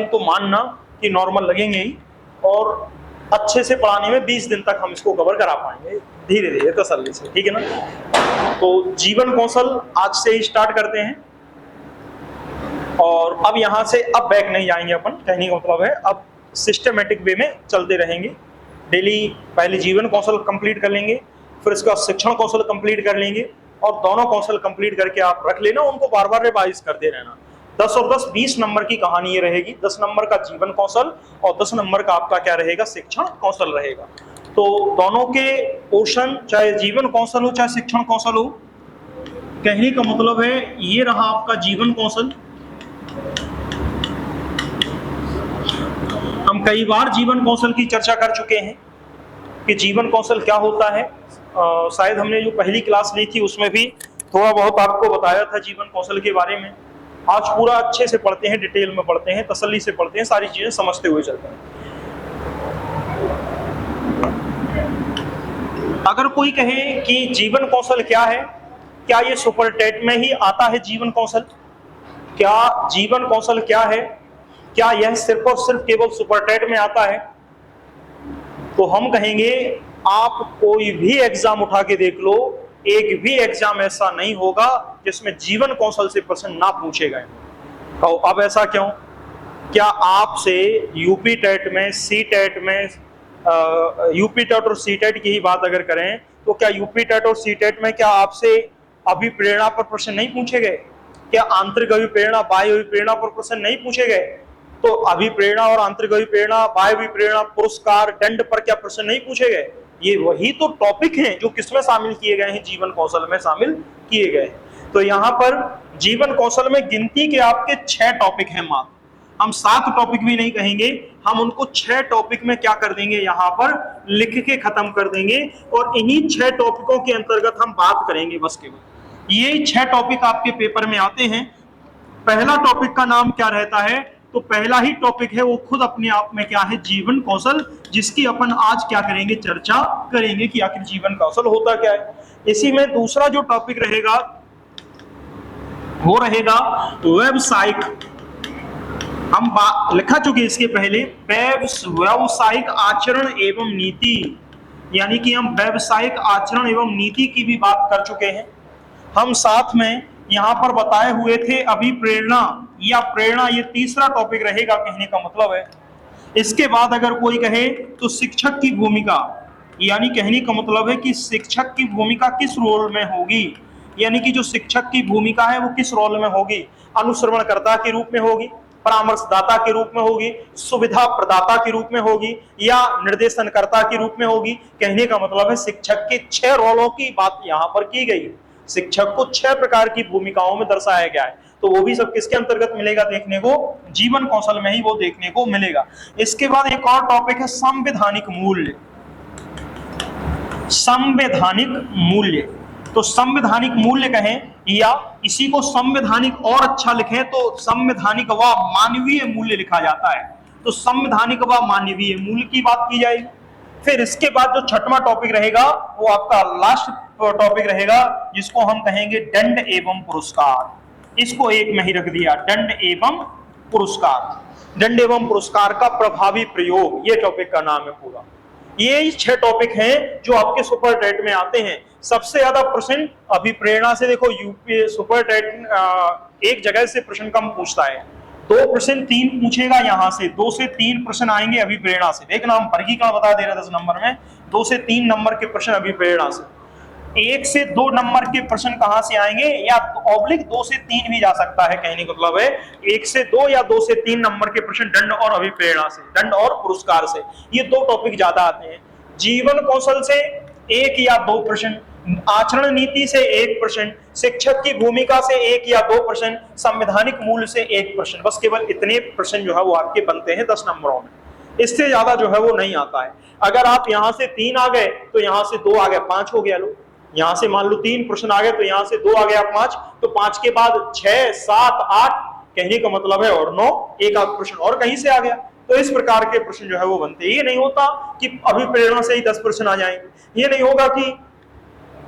तो मानना कि नॉर्मल लगेंगे ही, और अच्छे से पढ़ाने में 20 दिन तक हम इसको कवर करा पाएंगे, धीरे धीरे तसल्ली से, ठीक है ना। तो जीवन कौशल आज से ही स्टार्ट करते हैं, और अब यहां से अब बैक नहीं जाएंगे अपन, कहने का मतलब है अब सिस्टमेटिक वे में चलते रहेंगे। डेली पहले जीवन कौशल कंप्लीट कर लेंगे, फिर इसका शिक्षण कौशल कंप्लीट कर लेंगे, और दोनों कौशल कंप्लीट करके आप रख लेना, उनको बार बार रिवाइज करते रहना। 10 और 10 20 नंबर की कहानी ये रहेगी। 10 नंबर का जीवन कौशल और 10 नंबर का आपका क्या रहेगा, शिक्षण कौशल रहेगा। तो दोनों के पोर्शन, चाहे जीवन कौशल हो चाहे शिक्षण कौशल हो, कहने का मतलब है ये रहा आपका जीवन कौशल। हम कई बार जीवन कौशल की चर्चा कर चुके हैं कि जीवन कौशल क्या होता है। शायद हमने जो पहली क्लास ली थी उसमें भी थोड़ा बहुत आपको बताया था जीवन कौशल के बारे में। आज पूरा अच्छे से पढ़ते हैं, डिटेल में पढ़ते हैं, तसल्ली से पढ़ते हैं, सारी चीजें समझते हुए चलते हैं। अगर कोई कहे कि जीवन कौशल क्या है, क्या ये सुपर टेट में ही आता है जीवन कौशल? क्या जीवन कौशल क्या है, क्या यह सिर्फ और सिर्फ केवल सुपर टेट में आता है? तो हम कहेंगे आप कोई भी एग्जाम उठा के देख लो, एक भी एग्जाम ऐसा नहीं होगा जिसमें जीवन कौशल से प्रश्न ना पूछे गए। कहो अब ऐसा क्यों? क्या आपसे यूपी टेट में, सी टेट में, यूपी टेट और सी टेट की ही बात अगर करें तो क्या यूपी टेट और सी टेट में क्या आपसे अभिप्रेरणा पर प्रश्न नहीं पूछे गए? क्या आंतरिक अभिप्रेरणा, बाह्य अभिप्रेरणा पर प्रश्न नहीं पूछे गए? तो अभिप्रेरणा और आंतरिक अभिप्रेरणा, बाह्य अभिप्रेरणा, पुरस्कार, दंड पर क्या प्रश्न नहीं पूछे गए? ये वही तो टॉपिक हैं जो किसमें शामिल किए गए हैं, जीवन कौशल में शामिल किए गए। तो यहाँ पर जीवन कौशल में गिनती के आपके 6 टॉपिक हैं मात्र। हम 7 टॉपिक भी नहीं कहेंगे, हम उनको 6 टॉपिक में क्या कर देंगे, यहाँ पर लिख के खत्म कर देंगे, और इन्हीं 6 टॉपिकों के अंतर्गत हम बात करेंगे बस केवल। ये 6 टॉपिक आपके पेपर में आते हैं। पहला टॉपिक का नाम क्या रहता है? तो पहला ही टॉपिक है वो खुद अपने आप में क्या है, जीवन कौशल, जिसकी अपन आज क्या करेंगे, चर्चा करेंगे कि आखिर जीवन कौशल होता क्या है। इसी में दूसरा जो टॉपिक रहेगा वो रहेगा व्यावसायिक। हम लिखा चुके इसके पहले, व्यावसायिक आचरण एवं नीति, यानी कि हम व्यावसायिक आचरण एवं नीति की भी बात कर चुके हैं। हम साथ में यहां पर बताए हुए थे अभिप्रेरणा या प्रेरणा, ये तीसरा टॉपिक रहेगा, कहने का मतलब है। इसके बाद अगर कोई कहे तो शिक्षक की भूमिका, यानी कहने का मतलब है कि शिक्षक की भूमिका किस रोल में होगी, यानी कि जो शिक्षक की भूमिका है वो किस रोल में होगी, अनुश्रवणकर्ता के रूप में होगी, परामर्शदाता के रूप में होगी, सुविधा प्रदाता के रूप में होगी, या निर्देशनकर्ता के रूप में होगी। कहने का मतलब है शिक्षक के 6 रोलों की बात यहाँ पर की गई है। शिक्षक को 6 प्रकार की भूमिकाओं में दर्शाया गया है, तो वो भी सब किसके अंतर्गत मिलेगा देखने को, जीवन कौशल में ही वो देखने को मिलेगा। इसके बाद एक और टॉपिक है संवैधानिक मूल्य। संवैधानिक मूल्य, तो संवैधानिक मूल्य कहें या इसी को संवैधानिक और अच्छा लिखें तो संवैधानिक व मानवीय मूल्य लिखा जाता है। तो संवैधानिक व मानवीय मूल्य की बात की जाएगी। फिर इसके बाद जो 6वां टॉपिक रहेगा वो आपका लास्ट टॉपिक रहेगा, जिसको हम कहेंगे दंड एवं पुरस्कार। इसको एक में ही रख दिया, दंड एवं पुरस्कार। दंड एवं पुरस्कार का प्रभावी प्रयोग, ये टॉपिक का नाम है पूरा। ये 6 टॉपिक हैं जो आपके सुपर टेट में आते हैं। सबसे ज्यादा प्रश्न अभिप्रेरणा से, देखो यूपी सुपर टेट एक जगह से प्रश्न कम पूछता है, 2 प्रश्न 3 पूछेगा, यहाँ से 2 से 3 प्रश्न आएंगे अभिप्रेरणा से। देखना हम वर्गीकरण बता दे रहे 10 नंबर में, 2 से 3 नंबर के प्रश्न अभिप्रेरणा से। 1 से 2 नंबर के प्रश्न कहां से आएंगे, या ऑब्लिक 2 से 3 भी जा सकता है, कहने का मतलब है 1 से 2 या 2 से 3 नंबर के प्रश्न दंड और अभिप्रेरणा से, दंड और पुरस्कार से। ये 2 टॉपिक ज्यादा आते हैं। जीवन कौशल से 1 या 2 प्रश्न, आचरण नीति से 1 प्रश्न, शिक्षक की भूमिका से 1 या 2 प्रश्न, संवैधानिक मूल्य से 1 प्रश्न। बस केवल इतने प्रश्न जो है वो आपके बनते हैं 10 नंबरों में। इससे ज्यादा जो है वो नहीं आता है। अगर आप यहां से 3 आ गए तो यहां से 2 आ गए, 5 हो गया। लो यहां से मान लो 3 प्रश्न आ गए तो यहां से 2 आ गया, 5, तो 5 के बाद 6, 7, 8, कहने का मतलब है, और 9, एक आध प्रश्न और कहीं से आ गया। तो इस प्रकार के प्रश्न जो है वो बनते। ये नहीं होता कि अभिप्रेरणा से ही 10 प्रश्न आ जाएंगे, ये नहीं होगा कि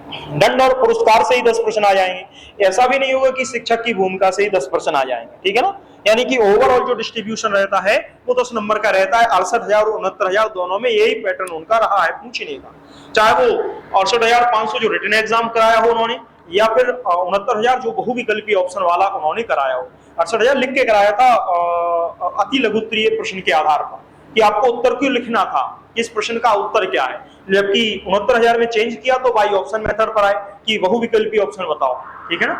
दंड और पुरस्कार से ही 10 प्रश्न आ जाएंगे। ऐसा भी नहीं होगा कि शिक्षक की भूमिका से ही 10 प्रश्न आ जाएंगे, ठीक है ना। यानी कि ओवरऑल जो डिस्ट्रीब्यूशन रहता है वो 10 नंबर का रहता है। 68,000 और 69,000 दोनों में यही पैटर्न उनका रहा है पूछने का, चाहे वो 68,500 जो रिटन एग्जाम कराया हो उन्होंने, या फिर 69,000 जो बहुविकल्पीय ऑप्शन वाला उन्होंने कराया हो। 68,000 लिख के कराया था अति लघुत्तरीय प्रश्न के आधार पर कि आपको उत्तर क्यों लिखना था, इस प्रश्न का उत्तर क्या है। जबकि 69,000 में चेंज किया तो बाई ऑप्शन मेथड पर आए कि बहुविकल्पीय ऑप्शन बताओ, ठीक है ना।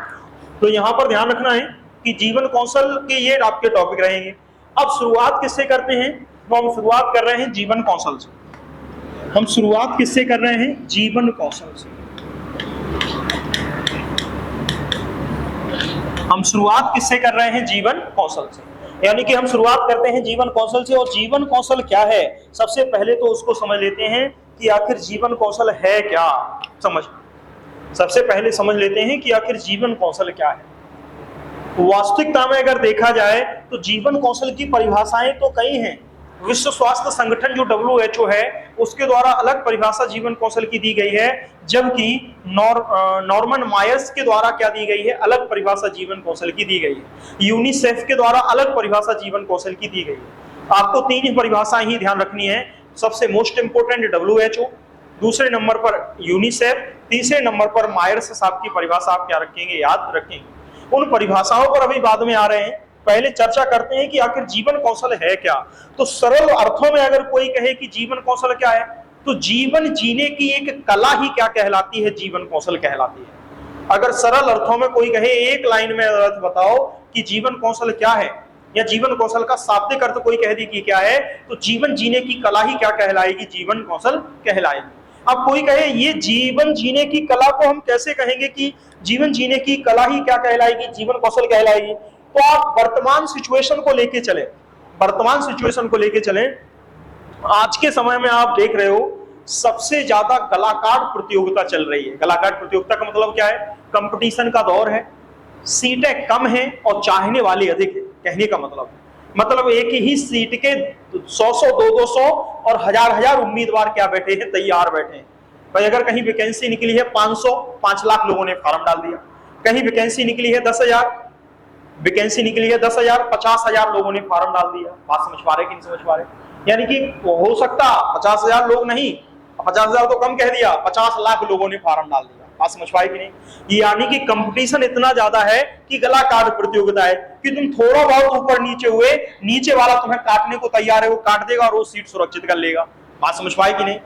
तो यहां पर ध्यान रखना है कि जीवन कौशल के ये आपके टॉपिक रहेंगे। अब शुरुआत किससे करते हैं, तो हम शुरुआत कर रहे हैं जीवन कौशल से। हम शुरुआत किससे कर रहे हैं, जीवन कौशल से। हम शुरुआत किससे कर रहे हैं, जीवन कौशल से। यानी कि हम शुरुआत करते हैं जीवन कौशल से। और जीवन कौशल क्या है, सबसे पहले तो उसको समझ लेते हैं कि आखिर जीवन कौशल है क्या। सबसे पहले समझ लेते हैं कि आखिर जीवन कौशल क्या है। वास्तविकता में अगर देखा जाए तो जीवन कौशल की परिभाषाएं तो कई हैं। विश्व स्वास्थ्य संगठन जो WHO है उसके द्वारा अलग परिभाषा जीवन कौशल की दी गई है, जबकि नॉर्मन मायर्स के द्वारा क्या दी गई है, अलग परिभाषा जीवन कौशल की दी गई है। यूनिसेफ के द्वारा अलग परिभाषा जीवन कौशल की दी गई है। आपको 3 ही परिभाषाएं ही ध्यान रखनी है। सबसे मोस्ट इंपोर्टेंट WHO, दूसरे नंबर पर यूनिसेफ, तीसरे नंबर पर मायर्स साहब की परिभाषा आप क्या रखेंगे, याद रखेंगे। उन परिभाषाओं पर अभी बाद में आ रहे हैं, पहले चर्चा करते हैं कि आखिर जीवन कौशल है क्या। तो सरल अर्थों में अगर कोई कहे कि जीवन कौशल क्या है, तो जीवन जीने की एक कला ही क्या कहलाती है, जीवन कौशल कहलाती है। अगर सरल अर्थों में कोई कहे, एक लाइन में अर्थ बताओ कि जीवन कौशल क्या है, या जीवन कौशल का शाब्दिक अर्थ कोई कह दी कि क्या है, तो जीवन जीने की कला ही क्या कहलाएगी, जीवन कौशल कहलाएगी। अब कोई कहे ये जीवन जीने की कला को हम कैसे कहेंगे कि जीवन जीने की कला ही क्या कहलाएगी, जीवन कौशल कहलाएगी। तो आप वर्तमान सिचुएशन को लेके चले, वर्तमान सिचुएशन को लेके चले। आज के समय में आप देख रहे हो सबसे ज्यादा गलाकाट प्रतियोगिता चल रही है। गलाकाट प्रतियोगिता का मतलब क्या है, कंपटीशन का दौर है, सीटें कम हैं और चाहने वाले अधिक है। कहने का मतलब एक ही सीट के 100-100, 200-200 और हजार उम्मीदवार क्या बैठे हैं, तैयार बैठे हैं। भाई अगर कहीं वैकेंसी निकली है 500, 5 लाख लोगों ने फॉर्म डाल दिया। कहीं वैकेंसी निकली है 10,000, वैकेंसी निकली है 10,000, 50,000 लोगों ने फॉर्म डाल दिया। बात समझ पा रहे कि नहीं समझ पा रहे। यानी कि हो सकता 50,000 लोग नहीं, 50,000 तो कम कह दिया, 50 लाख लोगों ने फॉर्म डाल दिया। बात समझ पाए कि नहीं। यानी कि कंपटीशन इतना ज्यादा है कि गला काट प्रतियोगिता है कि तुम थोड़ा बहुत ऊपर नीचे हुए, नीचे वाला तुम्हें काटने को तैयार है, वो काट देगा और वो सीट सुरक्षित कर लेगा। बात समझ पाए कि नहीं,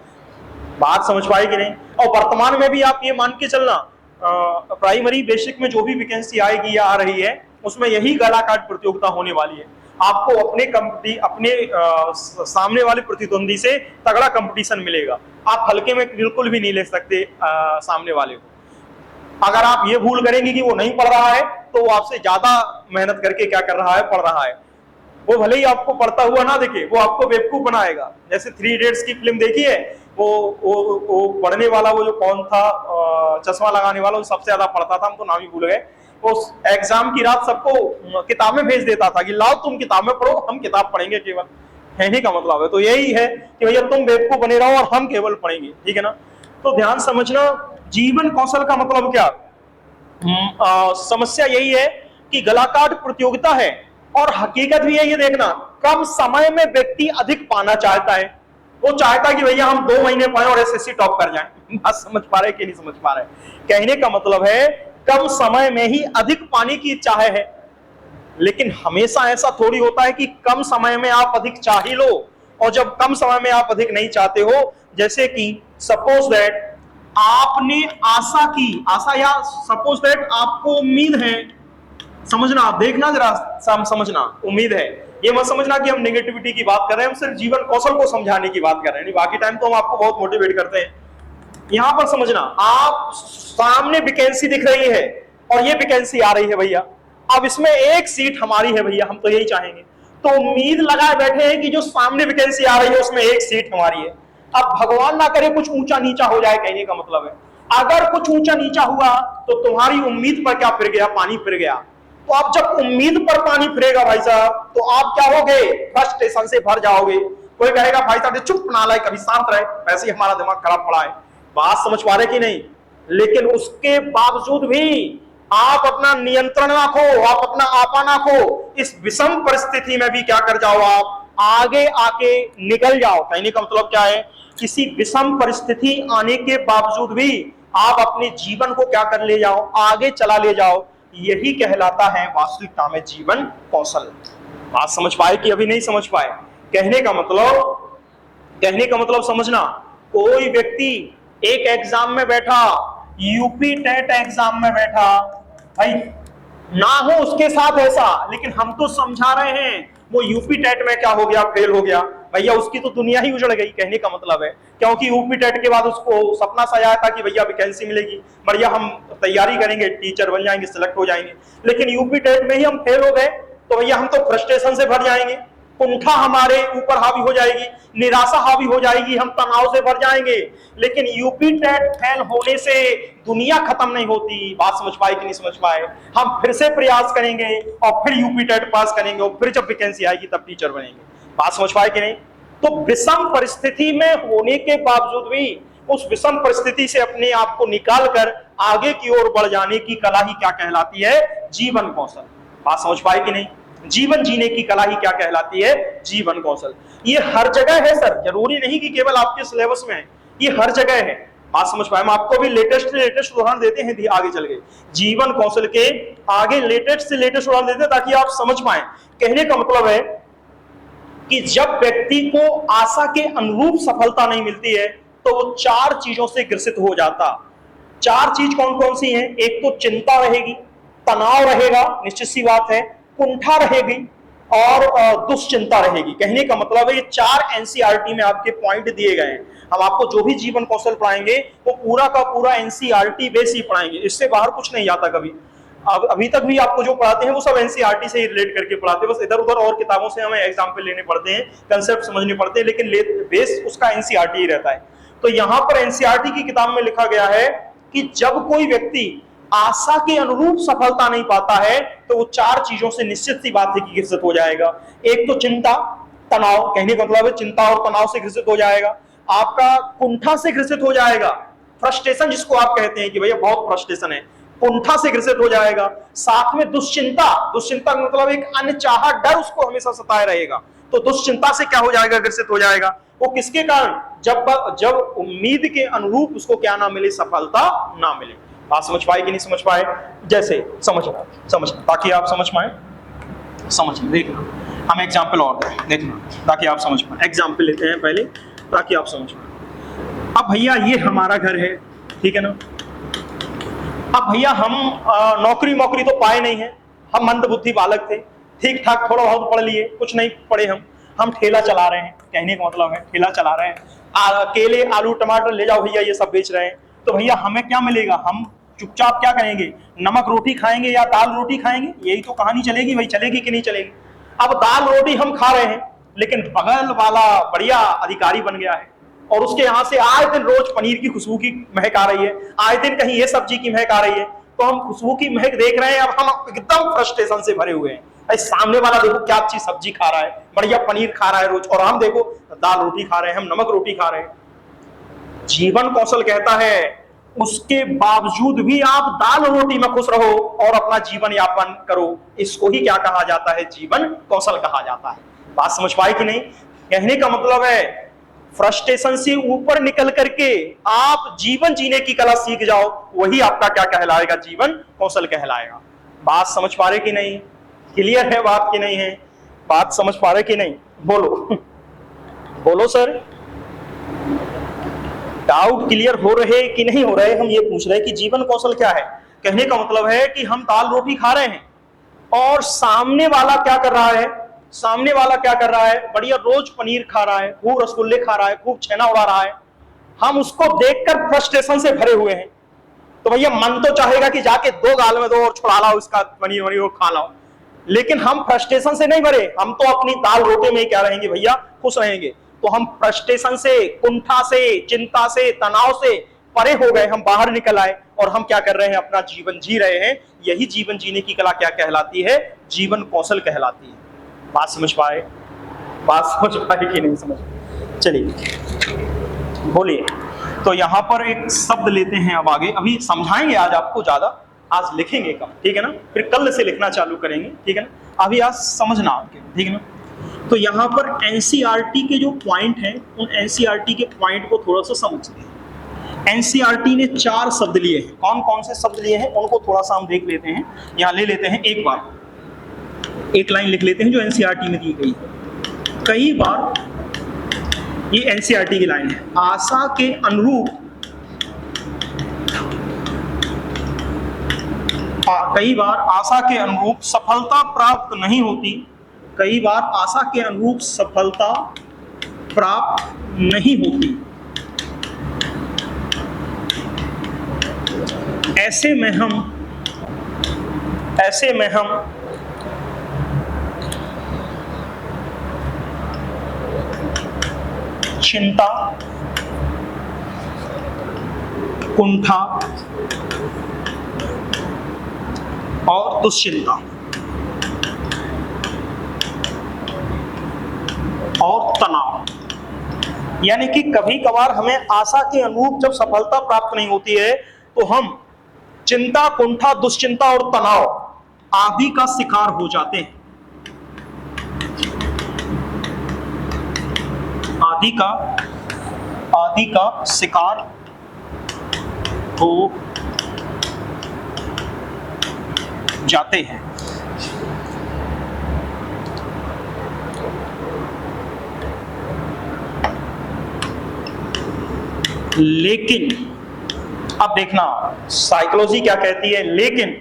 बात समझ पाए कि नहीं। और वर्तमान में भी आप ये मान के चलना, प्राइमरी बेसिक में जो भी वैकेंसी आएगी या आ रही है उसमें यही गला काट प्रतियोगिता होने वाली है। आपको अपने सामने वाले प्रतिद्वंदी से तगड़ा कंपटीशन मिलेगा। आप हल्के में बिल्कुल भी नहीं ले सकते सामने वाले को। अगर आप ये भूल करेंगे कि वो नहीं पढ़ रहा है तो वो आपसे ज्यादा मेहनत करके क्या कर रहा है, पढ़ रहा है। वो भले ही आपको पढ़ता हुआ ना दिखे, वो आपको बेवकूफ बनाएगा। जैसे 3 इडियट्स की फिल्म देखी है, वो पढ़ने वाला, वो जो कौन था चश्मा लगाने वाला, वो सबसे ज्यादा पढ़ता था, हम तो नाम ही भूल गए। उस एग्जाम की रात सबको किताबें भेज देता था कि लाओ तुम किताब में पढ़ो, हम किताब पढ़ेंगे केवल। कहने का मतलब है तो यही है कि भैया तुम बेवकूफ बने रहो और हम केवल पढ़ेंगे, ठीक है ना। तो ध्यान समझना, जीवन कौशल का मतलब क्या। समस्या यही है कि गलाकाट प्रतियोगिता है और हकीकत भी है, ये देखना कम समय में व्यक्ति अधिक पाना चाहता है। वो चाहता है कि भैया हम 2 महीने पढ़े और SSC टॉप कर जाएं। बात समझ पा रहे कि नहीं समझ पा रहे। कहने का मतलब है कम समय में ही अधिक पाने की इच्छा है। लेकिन हमेशा ऐसा थोड़ी होता है कि कम समय में आप अधिक चाह ही लो, और जब कम समय में आप अधिक नहीं चाहते हो, जैसे कि सपोज दैट आपने आशा की, आशा या सपोज दैट आपको उम्मीद है, समझना, देखना जरा समझना, उम्मीद है, ये मत समझना कि हम नेगेटिविटी की बात कर रहे हैं, हम सिर्फ जीवन कौशल को समझाने की बात कर रहे हैं। नहीं, बाकी टाइम तो हम आपको बहुत मोटिवेट करते हैं। यहां पर समझना, आप सामने वैकेंसी दिख रही है और ये वैकेंसी आ रही है भैया, अब इसमें एक सीट हमारी है भैया, हम तो यही चाहेंगे। तो उम्मीद लगाए बैठे हैं कि जो सामने वैकेंसी आ रही है उसमें एक सीट हमारी है। अब भगवान ना करे कुछ ऊंचा नीचा हो जाए, कहने का मतलब है अगर कुछ ऊंचा नीचा हुआ तो तुम्हारी उम्मीद पर क्या फिर गया, पानी फिर गया। तो आप जब उम्मीद पर पानी फिरेगा भाई साहब, तो आप क्या होगे, फ्रस्ट्रेशन से भर जाओगे। कोई कहेगा भाई साहब चुप ना लाए, कभी शांत रहे, वैसे ही हमारा दिमाग खराब पड़ा है। बात समझ पा रहे कि नहीं। लेकिन उसके बावजूद भी आप अपना नियंत्रण ना खो, आप अपना आपा ना खो, इस विषम परिस्थिति में भी क्या कर जाओ, आप आगे आके निकल जाओ। कहने का मतलब क्या है, किसी विषम परिस्थिति आने के बावजूद भी आप अपने जीवन को क्या कर ले जाओ, आगे चला ले जाओ। यही कहलाता है वास्तविकता में जीवन कौशल। बात समझ पाए कि अभी नहीं समझ पाए? कहने का मतलब समझना, कोई व्यक्ति एक एग्जाम में बैठा, यूपी टेट एग्जाम में बैठा, भाई ना हो उसके साथ ऐसा, लेकिन हम तो समझा रहे हैं वो यूपी टेट में क्या हो गया, फेल हो गया, भैया उसकी तो दुनिया ही उजड़ गई। कहने का मतलब है, क्योंकि यूपी टेट के बाद उसको सपना सजाया था कि भैया वैकेंसी मिलेगी, बढ़िया हम तैयारी करेंगे, टीचर बन जाएंगे, सिलेक्ट हो जाएंगे, लेकिन यूपी टेट में ही हम फेल हो गए तो भैया हम तो फ्रस्ट्रेशन से भर जाएंगे, कुंठा हमारे ऊपर हावी हो जाएगी, निराशा हावी हो जाएगी, हम तनाव से भर जाएंगे। लेकिन यूपी टेट फेल होने से दुनिया खत्म नहीं होती। बात समझ पाए कि नहीं समझ पाए? हम फिर से प्रयास करेंगे और फिर यूपी टेट पास करेंगे और फिर जब वैकेंसी आएगी तब टीचर बनेंगे। बात समझ पाए कि नहीं? तो विषम परिस्थिति में होने के बावजूद भी उस विषम परिस्थिति से अपने आप को निकाल कर आगे की ओर बढ़ जाने की कला ही क्या कहलाती है? जीवन कौशल। बात समझ पाए कि नहीं? जीवन जीने की कला ही क्या कहलाती है? जीवन कौशल। ये हर जगह है सर, जरूरी नहीं कि केवल आपके सिलेबस में है, ये हर जगह है। बात समझ पाए? हम आपको भी लेटेस्ट उदाहरण देते हैं आगे चल के, जीवन कौशल के आगे लेटेस्ट से लेटेस्ट उदाहरण देते हैं ताकि आप समझ पाए। कहने का मतलब है कि जब व्यक्ति को आशा के अनुरूप सफलता नहीं मिलती है तो वो चार चीजों से ग्रसित हो जाता। चार चीज कौन कौन सी हैं? एक तो चिंता रहेगी, तनाव रहेगा, निश्चित सी बात है, कुंठा रहेगी और दुश्चिंता रहेगी। कहने का मतलब है ये चार एनसीईआरटी में आपके पॉइंट दिए गए हैं। हम आपको जो भी जीवन कौशल पढ़ाएंगे वो पूरा का पूरा एनसीईआरटी बेस ही पढ़ाएंगे, इससे बाहर कुछ नहीं आता कभी। अभी तक भी आपको जो पढ़ाते हैं वो सब एनसीईआरटी से ही रिलेट करके पढ़ाते हैं, बस इधर उधर और किताबों से हमें एग्जाम्पल लेने पड़ते हैं, कंसेप्ट समझने पड़ते हैं, लेकिन बेस उसका एनसीईआरटी ही रहता है। तो यहाँ पर एनसीईआरटी की किताब में लिखा गया है कि जब कोई व्यक्ति आशा के अनुरूप सफलता नहीं पाता है तो वो चार चीजों से निश्चित सी बात है कि ग्रसित हो जाएगा। एक तो चिंता तनाव, कहने का मतलब है चिंता और तनाव से ग्रसित हो जाएगा, आपका कुंठा से ग्रसित हो जाएगा, फ्रस्ट्रेशन जिसको आप कहते हैं कि भैया बहुत फ्रस्ट्रेशन है, कुंठा से ग्रसित हो जाएगा। साथ में दुश्चिंता का मतलब एक अनचाहा डर उसको हमेशा सताए रहेगा, तो दुश्चिंता से क्या हो जाएगा? ग्रसित हो जाएगा। वो किसके कारण? जब उम्मीद के अनुरूप उसको क्या ना मिले, सफलता ना मिले। बात समझ पाए कि नहीं समझ पाए? जैसे समझना ताकि आप समझ पाए, देखना हम एग्जाम्पल और देखना ताकि आप समझ पाए। एग्जाम्पल लेते हैं पहले ताकि आप समझ पाए। अब भैया ये हमारा घर है, ठीक है ना? अब भैया हम नौकरी तो पाए नहीं है, हम मंदबुद्धि बालक थे, ठीक ठाक थोड़ा बहुत पढ़ लिए, कुछ नहीं पढ़े, हम ठेला चला रहे हैं। कहने का मतलब है ठेला चला रहे हैं, केले आलू टमाटर ले जाओ भैया ये सब बेच रहे हैं। तो भैया हमें क्या मिलेगा? हम चुपचाप क्या करेंगे? नमक रोटी खाएंगे या दाल रोटी खाएंगे? यही तो कहानी चलेगी भाई, चलेगी कि नहीं चलेगी? अब दाल रोटी हम खा रहे हैं, लेकिन बगल वाला बढ़िया अधिकारी बन गया है और उसके यहाँ से आए दिन रोज पनीर की खुशबू की महक आ रही है, आए दिन कहीं ये सब्जी की महक आ रही है, तो हम खुशबू की महक देख रहे हैं, अब हम एकदम फ्रस्ट्रेशन से भरे हुए हैं। सामने वाला देखो क्या अच्छी सब्जी खा रहा है, बढ़िया पनीर खा रहा है रोज, और हम देखो दाल रोटी खा रहे हैं, हम नमक रोटी खा रहे हैं। जीवन कौशल कहता है उसके बावजूद भी आप दाल रोटी में खुश रहो और अपना जीवन यापन करो, इसको ही क्या कहा जाता है? जीवन कौशल कहा जाता है। बात समझ पाए कि नहीं? कहने का मतलब है फ्रस्ट्रेशन से ऊपर निकल करके आप जीवन जीने की कला सीख जाओ, वही आपका क्या कहलाएगा? जीवन कौशल कहलाएगा। बात समझ पा रहे कि नहीं? क्लियर है बात कि नहीं है? बात समझ पा रहे कि नहीं? बोलो सर, डाउट क्लियर हो रहे कि नहीं हो रहे? हम ये पूछ रहे हैं कि जीवन कौशल क्या है। कहने का मतलब है कि हम दाल रोटी खा रहे हैं और सामने वाला क्या कर रहा है? बढ़िया रोज पनीर खा रहा है, खूब रसगुल्ले खा रहा है, खूब छेना उड़ा रहा है, हम उसको देखकर फ्रस्ट्रेशन से भरे हुए हैं। तो भैया मन तो चाहेगा कि जाके दो गाल में दो और छुड़ा लाओ इसका पनीर वनीर खा लाओ, लेकिन हम फ्रस्ट्रेशन से नहीं भरे, हम तो अपनी दाल रोटी में क्या रहेंगे भैया? खुश रहेंगे। तो हम फ्रस्ट्रेशन से, कुंठा से, चिंता से, तनाव से परे हो गए, हम बाहर निकल आए और हम क्या कर रहे हैं? अपना जीवन जी रहे हैं। यही जीवन जीने की कला क्या कहलाती है? जीवन कौशल कहलाती है। बात समझ पाए कि नहीं समझ? चलिए बोलिए। तो यहां पर एक शब्द लेते हैं अब आगे, अभी समझाएंगे आज आपको ज्यादा, आज लिखेंगे कम, ठीक है ना, फिर कल से लिखना चालू करेंगे, ठीक है ना, अभी आज समझना आपके, ठीक है ना। तो यहां पर एनसीईआरटी के जो पॉइंट हैं उन एनसीईआरटी के पॉइंट को थोड़ा सा समझते हैं। एनसीईआरटी ने 4 शब्द लिए हैं, कौन कौन से शब्द लिए हैं उनको थोड़ा सा हम देख लेते हैं, यहां ले लेते हैं एक बार, एक लाइन लिख लेते हैं जो एनसीईआरटी में दी गई है। कई बार, ये एनसीईआरटी की लाइन है, आशा के अनुरूप, कई बार आशा के अनुरूप सफलता प्राप्त नहीं होती, कई बार आशा के अनुरूप सफलता प्राप्त नहीं होती। ऐसे में हम चिंता, कुंठा और दुश्चिंता और तनाव, यानी कि कभी कभार हमें आशा के अनुरूप जब सफलता प्राप्त नहीं होती है तो हम चिंता, कुंठा, दुश्चिंता और तनाव आदि का शिकार हो जाते हैं, आदि का शिकार हो जाते हैं। लेकिन अब देखना साइकोलॉजी क्या कहती है, लेकिन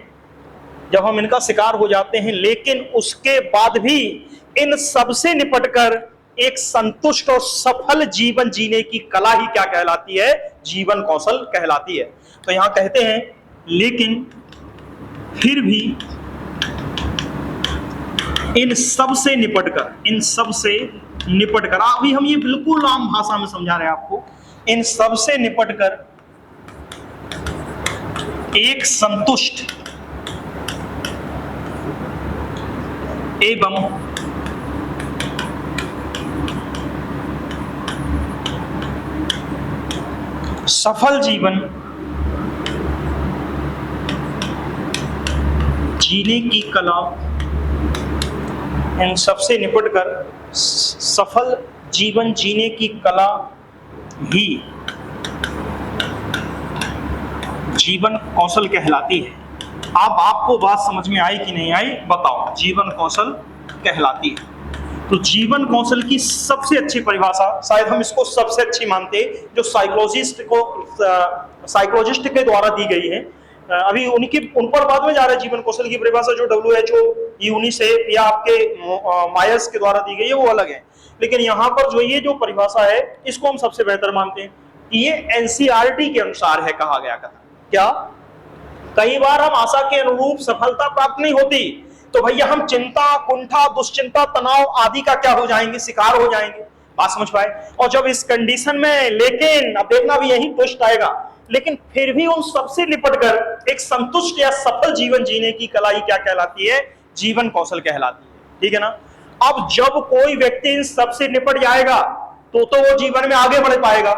जब हम इनका शिकार हो जाते हैं, लेकिन उसके बाद भी इन सबसे निपटकर एक संतुष्ट और सफल जीवन जीने की कला ही क्या कहलाती है, जीवन कौशल कहलाती है। तो यहां कहते हैं लेकिन फिर भी इन सब से निपटकर, अभी हम ये बिल्कुल आम भाषा में समझा रहे हैं आपको, इन सब से निपटकर एक संतुष्ट एवं सफल जीवन जीने की कला, इन सबसे निपटकर सफल जीवन जीने की कला ही जीवन कौशल कहलाती है। अब आपको बात समझ में आई कि नहीं आई बताओ, जीवन कौशल कहलाती है। तो जीवन कौशल की सबसे अच्छी परिभाषा, शायद हम इसको सबसे अच्छी मानते, जो साइकोलॉजिस्ट के द्वारा दी गई है, अभी उन पर बाद में जा रहा है। जीवन कौशल की परिभाषा जो WHO, यूनिसेफ या आपके मायर्स के द्वारा दी गई है वो अलग है, लेकिन यहाँ पर जो ये जो परिभाषा है इसको हम सबसे बेहतर मानते हैं। ये एनसीईआरटी के अनुसार है, कहा गया क्या, कई बार हम आशा के अनुरूप सफलता प्राप्त नहीं होती तो भैया हम चिंता, कुंठा, दुश्चिंता, तनाव आदि का क्या हो जाएंगे, शिकार हो जाएंगे। बात समझ पाए। और जब इस कंडीशन में, लेकिन अब देखना भी यही ट्विस्ट आएगा, लेकिन फिर भी उन सबसे निपटकर एक संतुष्ट या सफल जीवन जीने की कला ही क्या कहलाती है, जीवन कौशल कहलाती है। ठीक है ना। अब जब कोई व्यक्ति इन सबसे निपट जाएगा तो वो जीवन में आगे बढ़ पाएगा,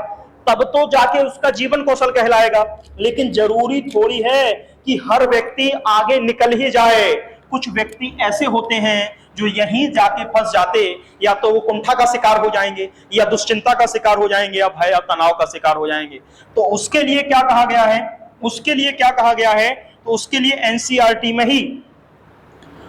तब तो जाके उसका जीवन कौशल कहलाएगा। लेकिन जरूरी थोड़ी है कि हर व्यक्ति आगे निकल ही जाए। कुछ व्यक्ति ऐसे होते हैं जो यहीं जाके फंस जाते, या तो वो कुंठा का शिकार हो जाएंगे, या दुश्चिंता का शिकार हो जाएंगे, या भय या तनाव का शिकार हो जाएंगे। तो उसके लिए क्या कहा गया है, तो उसके लिए एनसीईआरटी में ही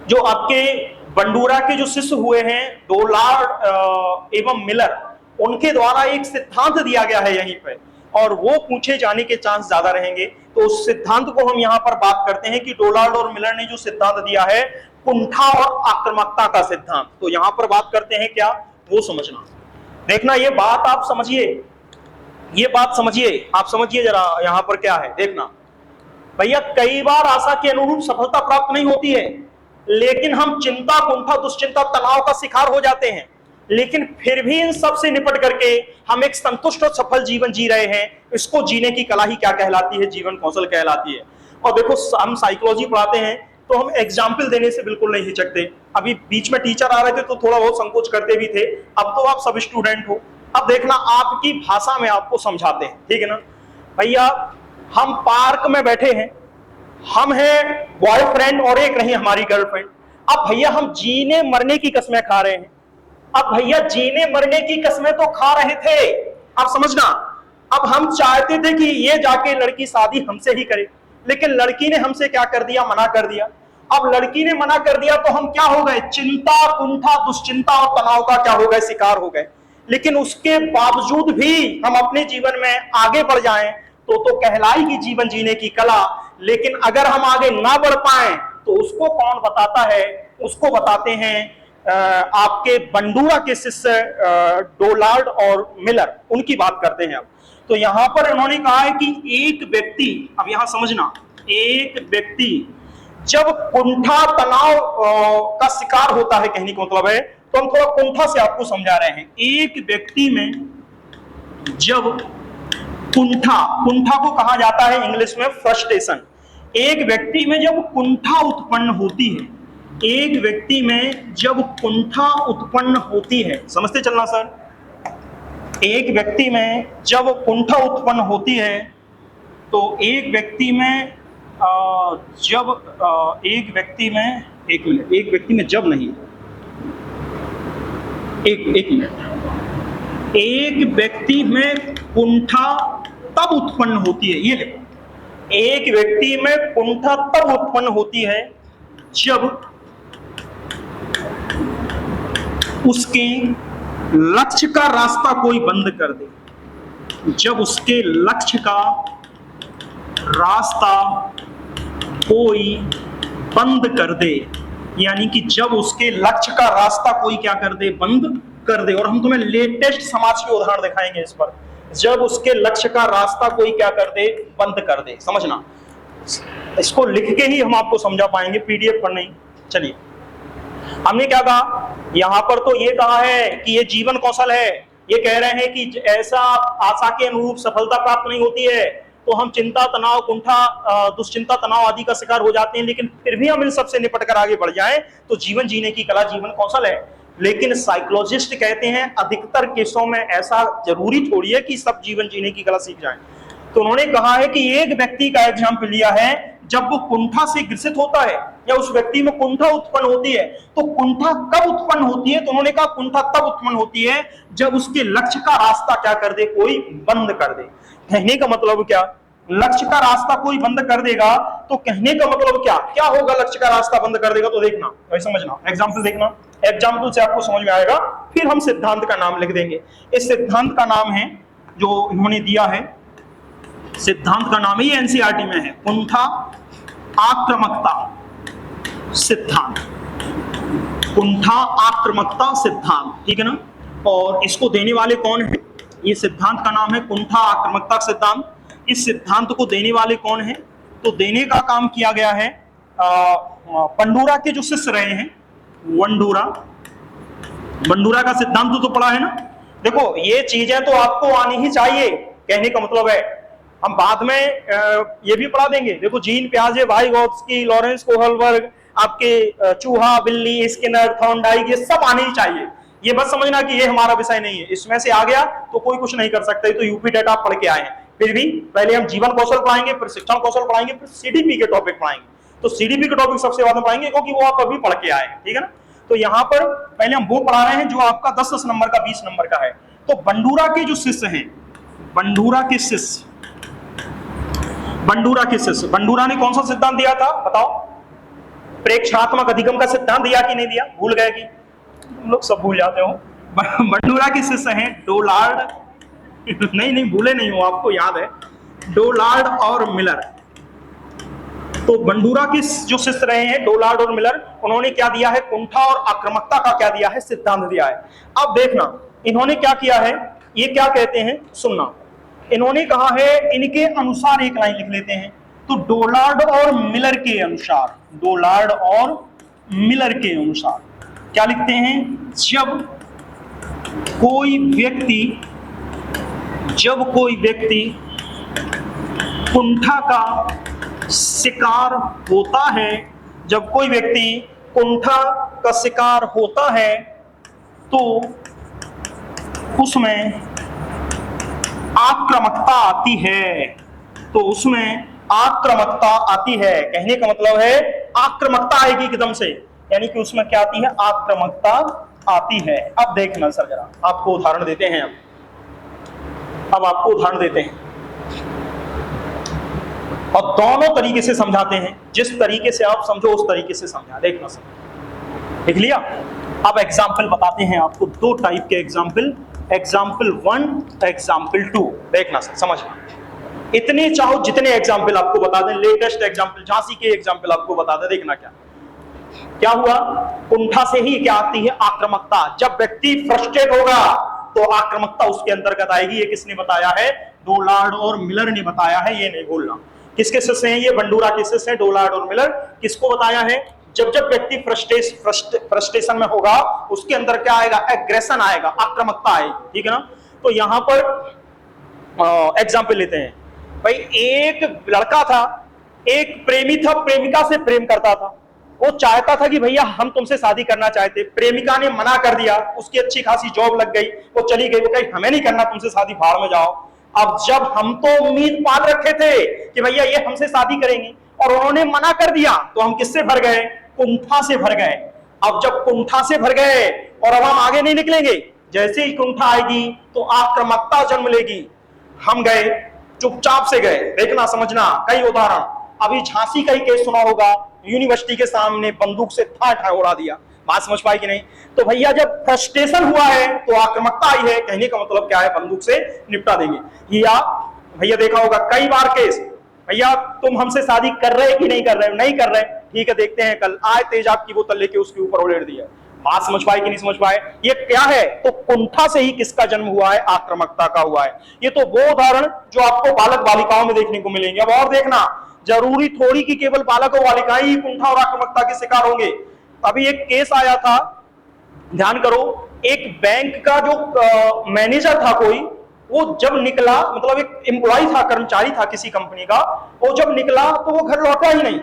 जो आपके बंडूरा के जो शिष्य हुए हैं, डोलार्ड एवं मिलर, उनके द्वारा एक सिद्धांत दिया गया है यहीं पे, और वो पूछे जाने के चांस ज्यादा रहेंगे। तो उस सिद्धांत को हम यहाँ पर बात करते हैं कि डोलार्ड और मिलर ने जो सिद्धांत दिया है, कुंठा और आक्रामकता का सिद्धांत। तो यहाँ पर बात करते हैं क्या, वो समझना। देखना ये बात आप समझिए, आप समझिए जरा यहाँ पर क्या है। देखना भैया, कई बार आशा के अनुरूप सफलता प्राप्त नहीं होती है, लेकिन हम चिंता, कुंठा, दुश्चिंता, तनाव का शिकार हो जाते हैं, लेकिन फिर भी इन सब से निपट करके हम एक संतुष्ट और सफल जीवन जी रहे हैं। इसको जीने की कला ही क्या कहलाती है, जीवन कौशल कहलाती है। और देखो, हम साइकोलॉजी पढ़ाते हैं तो हम एग्जाम्पल देने से बिल्कुल नहीं हिचकते। अभी बीच में टीचर आ रहे थे तो थोड़ा बहुत संकोच करते भी थे, अब तो आप सब स्टूडेंट हो, अब देखना आपकी भाषा में आपको समझाते हैं, ठीक है ना भैया। हम पार्क में बैठे हैं, हम हैं बॉयफ्रेंड और एक नहीं हमारी गर्लफ्रेंड। अब भैया हम जीने मरने की कसमें खा रहे हैं। अब भैया जीने मरने की कसमें तो खा रहे थे, आप समझना। अब हम चाहते थे कि ये जाके लड़की शादी हमसे ही करे, लेकिन लड़की ने हमसे क्या कर दिया, मना कर दिया। अब लड़की ने मना कर दिया तो हम क्या हो गए, चिंता, कुंठा, दुश्चिंता और तनाव का क्या हो गए, शिकार हो गए। लेकिन उसके बावजूद भी हम अपने जीवन में आगे बढ़ जाएं तो कहलाएगी जीवन जीने की कला। लेकिन अगर हम आगे ना बढ़ पाए तो उसको कौन बताता है, उसको बताते हैं आपके बंडूरा के शिष्य डोलार्ड और मिलर, उनकी बात करते हैं। अब तो यहां पर इन्होंने कहा है कि एक व्यक्ति, अब यहां समझना, एक व्यक्ति जब कुंठा तनाव का शिकार होता है, कहने का मतलब है, तो हम थोड़ा कुंठा से आपको समझा रहे हैं। एक व्यक्ति में जब कुंठा, कुंठा को कहा जाता है इंग्लिश में फ्रस्ट्रेशन। एक व्यक्ति में जब कुंठा उत्पन्न होती है, एक व्यक्ति में जब कुंठा उत्पन्न होती है, समझते चलना सर। एक व्यक्ति में जब कुंठा उत्पन्न होती है तो एक व्यक्ति में जब एक व्यक्ति में, एक मिनट, एक व्यक्ति में जब नहीं, एक मिनट, एक व्यक्ति में कुंठा तब उत्पन्न होती है, ये देखो, एक व्यक्ति में कुंठा तब उत्पन्न होती है जब उसके लक्ष्य का रास्ता कोई बंद कर दे। जब उसके लक्ष्य का रास्ता कोई बंद कर दे, यानी कि जब उसके लक्ष्य का रास्ता कोई क्या कर दे, बंद कर दे। और हम तुम्हें लेटेस्ट समाज के उदाहरण दिखाएंगे इस पर। जब उसके लक्ष्य का रास्ता कोई क्या कर दे, बंद कर दे, समझना। इसको लिख के ही हम आपको समझा पाएंगे, पीडीएफ पर नहीं। चलिए, हमने क्या कहा यहां पर, तो ये कहा है कि ये जीवन कौशल है। ये कह रहे हैं कि ऐसा आशा के अनुरूप सफलता प्राप्त नहीं होती है तो हम चिंता, तनाव, कुंठा, दुश्चिंता, तनाव आदि का शिकार हो जाते हैं। लेकिन फिर भी हम इन सबसे निपटकर आगे बढ़ जाएं तो जीवन जीने की कला जीवन कौशल है। लेकिन साइकोलॉजिस्ट कहते हैं अधिकतर केसों में ऐसा जरूरी थोड़ी है कि सब जीवन जीने की कला सीख जाएं। तो उन्होंने कहा है कि एक व्यक्ति का एग्जाम्पल लिया है, जब वो कुंठा से ग्रसित होता है या उस व्यक्ति में कुंठा उत्पन्न होती है, तो कुंठा कब उत्पन्न होती है, तो उन्होंने कहा कुंठा तब उत्पन्न होती है जब उसके लक्ष्य का रास्ता क्या कर दे, कोई बंद कर दे। कहने का मतलब क्या, लक्ष्य का रास्ता कोई बंद कर देगा, तो कहने का मतलब क्या क्या होगा, लक्ष्य का रास्ता बंद कर देगा। तो देखना, समझना, एग्जाम्पल देखना, एग्जाम्पल से आपको समझ में आएगा। फिर हम सिद्धांत का नाम लिख देंगे। इस सिद्धांत का नाम है जो इन्होंने दिया है, सिद्धांत का नाम है, ये एनसीईआरटी में है, कुंठा आक्रामकता सिद्धांत, कुंठा आक्रामकता सिद्धांत, ठीक है ना। और इसको देने वाले कौन है, ये सिद्धांत का नाम है कुंठा आक्रामकता सिद्धांत। इस सिद्धांत को देने वाले कौन है, तो देने का काम किया गया है बंडूरा के जो शिष्य रहे हैं, बंडूरा का सिद्धांत तो पढ़ा है ना। देखो ये चीजें तो आपको आनी ही चाहिए, कहने का मतलब है। हम बाद में ये भी पढ़ा देंगे। देखो जीन पियाजे, वाइगोत्स्की, लॉरेंस कोहलबर्ग, आपके चूहा, बिल्ली, स्किनर, थॉर्नडाइक, ये सब आने ही चाहिए। ये बस समझना कि ये हमारा विषय नहीं है, इसमें से आ गया तो कोई कुछ नहीं कर सकता। तो यूपी डेटा आप पढ़ के आए हैं। फिर भी पहले हम जीवन कौशल पढ़ाएंगे, फिर शिक्षण कौशल पढ़ाएंगे, फिर सीडीपी के टॉपिक पढ़ाएंगे। तो सीडीपी के टॉपिक सबसे बाद में पढ़ाएंगे क्योंकि वो आप अभी पढ़ के आए हैं, ठीक है ना। तो यहाँ पर पहले हम वो पढ़ा रहे हैं जो आपका 10-10 नंबर का, 20 नंबर का है। तो बंडूरा के जो शिष्य हैं, बंडूरा के शिष्य, बंडूरा ने कौन सा सिद्धांत दिया था बताओ, प्रेक्षणात्मक अधिगम का सिद्धांत दिया कि नहीं दिया, भूल गए कि तुम लोग सब भूल जाते हो। बंडूरा के शिष्य हैं डोलार्ड, नहीं भूले नहीं हो, आपको याद है, डोलार्ड और मिलर। तो बंडूरा के जो शिष्य रहे हैं डोलार्ड और मिलर, उन्होंने क्या दिया है, कुंठा और आक्रामकता का क्या दिया है, सिद्धांत दिया है। अब देखना इन्होंने क्या किया है, ये क्या कहते हैं सुनना। इन्होंने कहा है, इनके अनुसार एक लाइन लिख लेते हैं। तो डोलार्ड और मिलर के अनुसार, डोलार्ड और मिलर के अनुसार क्या लिखते हैं, जब कोई व्यक्ति कुंठा का शिकार होता है, जब कोई व्यक्ति कुंठा का शिकार होता है तो उसमें आक्रामकता आती है, तो उसमें आक्रामकता आती है, कहने का मतलब है आक्रामकता आएगी एकदम से, यानी कि उसमें क्या आती है, आक्रामकता आती है। अब देखना सर जरा, आपको उदाहरण देते हैं। अब आपको उदाहरण देते हैं और दोनों तरीके से समझाते हैं, जिस तरीके से आप समझो उस तरीके से समझा। देखना सर, देख लिया। अब एग्जाम्पल बताते हैं आपको, दो टाइप के एग्जाम्पल, एग्जाम्पल 1, एग्जाम्पल 2। देखना सर, समझना, इतने चाहो जितने एग्जाम्पल आपको बता दें, लेटेस्ट एग्जाम्पल, झांसी के एग्जाम्पल आपको बता दें। देखना क्या हुआ, कुंठा से ही क्या आती है, आक्रामकता। जब व्यक्ति फ्रस्ट्रेट होगा तो आक्रामकता उसके अंतर्गत आएगी। ये किसने बताया है, डोलार्ड और मिलर ने बताया है, ये नहीं भूलना। किसके शिष्य हैं ये, बंडूरा के शिष्य हैं, डोलार्ड और मिलर। किसको बताया है, जब जब व्यक्ति फ्रस्ट्रेशन में होगा उसके अंदर क्या आएगा, एग्रेशन आएगा, आक्रामकता आएगी, ठीक है ना। तो यहां पर एग्जाम्पल लेते हैं। भाई एक लड़का था, एक प्रेमी था, प्रेमिका से प्रेम करता था। वो चाहता था कि भैया हम तुमसे शादी करना चाहते, प्रेमिका ने मना कर दिया, उसकी अच्छी खासी जॉब लग गई, वो चली गई, वो कही हमें नहीं करना तुमसे शादी, भाड़ में जाओ। अब जब हम तो उम्मीद पाल रखे थे कि भैया ये हमसे शादी करेंगे और उन्होंने मना कर दिया, तो हम किससे भर गए, कुंठा से भर गए। अब जब कुंठा से भर गए और अब हम आगे नहीं निकलेंगे, जैसे ही कुंठा आएगी तो आक्रामकता जन्म लेगी। हम गए, चुपचाप से गए। देखना समझना, कई उदाहरण, अभी झांसी का ही केस सुना होगा, यूनिवर्सिटी के सामने बंदूक से था उड़ा दिया। बात समझ पाई कि नहीं। तो भैया जब फ्रस्ट्रेशन हुआ है तो आक्रामकता आई है, कहने का मतलब क्या है, बंदूक से निपटा देंगे। या भैया देखा होगा कई बार केस, भैया तुम हमसे शादी कर रहे कि नहीं कर रहे, नहीं कर रहे, ठीक है देखते हैं कल, आए तेजाब की बोतल लेके उसके ऊपर उड़ेड़ दिया। बात समझ पाए कि नहीं समझ पाए। ये क्या है, तो कुंठा से ही किसका जन्म हुआ है, आक्रामकता का हुआ है। ये तो वो उदाहरण जो आपको बालक बालिकाओं में देखने को मिलेंगे। अब और देखना, जरूरी थोड़ी कि केवल बालक और बालिकाएं ही कुंठा और आक्रामकता के शिकार होंगे। अभी एक केस आया था, ध्यान करो, एक बैंक का जो मैनेजर था कोई, वो जब निकला, मतलब एक एम्प्लॉय था, कर्मचारी था किसी कंपनी का, वो जब निकला तो वो घर लौटा ही नहीं।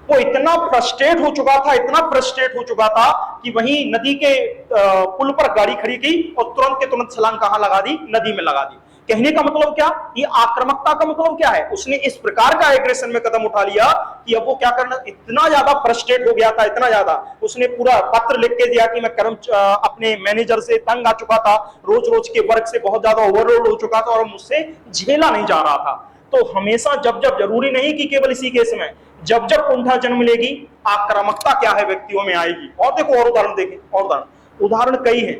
वो इतना फ्रस्ट्रेट हो चुका था, इतना फ्रस्ट्रेट हो चुका था कि वहीं नदी के पुल पर गाड़ी खड़ी की और तुरंत के तुरंत छलांग कहां लगा दी, नदी में लगा दी। कहने का मतलब क्या, ये आक्रामकता का मतलब क्या है, उसने इस प्रकार का एग्रेशन में कदम उठा लिया कि अब वो क्या करना, इतना ज्यादा फ्रस्ट्रेट हो गया था, इतना ज्यादा, उसने पूरा पत्र लिख के दिया कि मैं अपने मैनेजर से तंग आ चुका था, रोज रोज के वर्क से बहुत ज्यादा ओवरलोड हो चुका था और मुझसे झेला नहीं जा रहा था। तो हमेशा जब जब, जरूरी नहीं कि केवल इसी केस में, जब जब कुंठा जन्म लेगी, आक्रामकता क्या है व्यक्तियों में आएगी। और देखो और उदाहरण देखें, और उदाहरण कई है।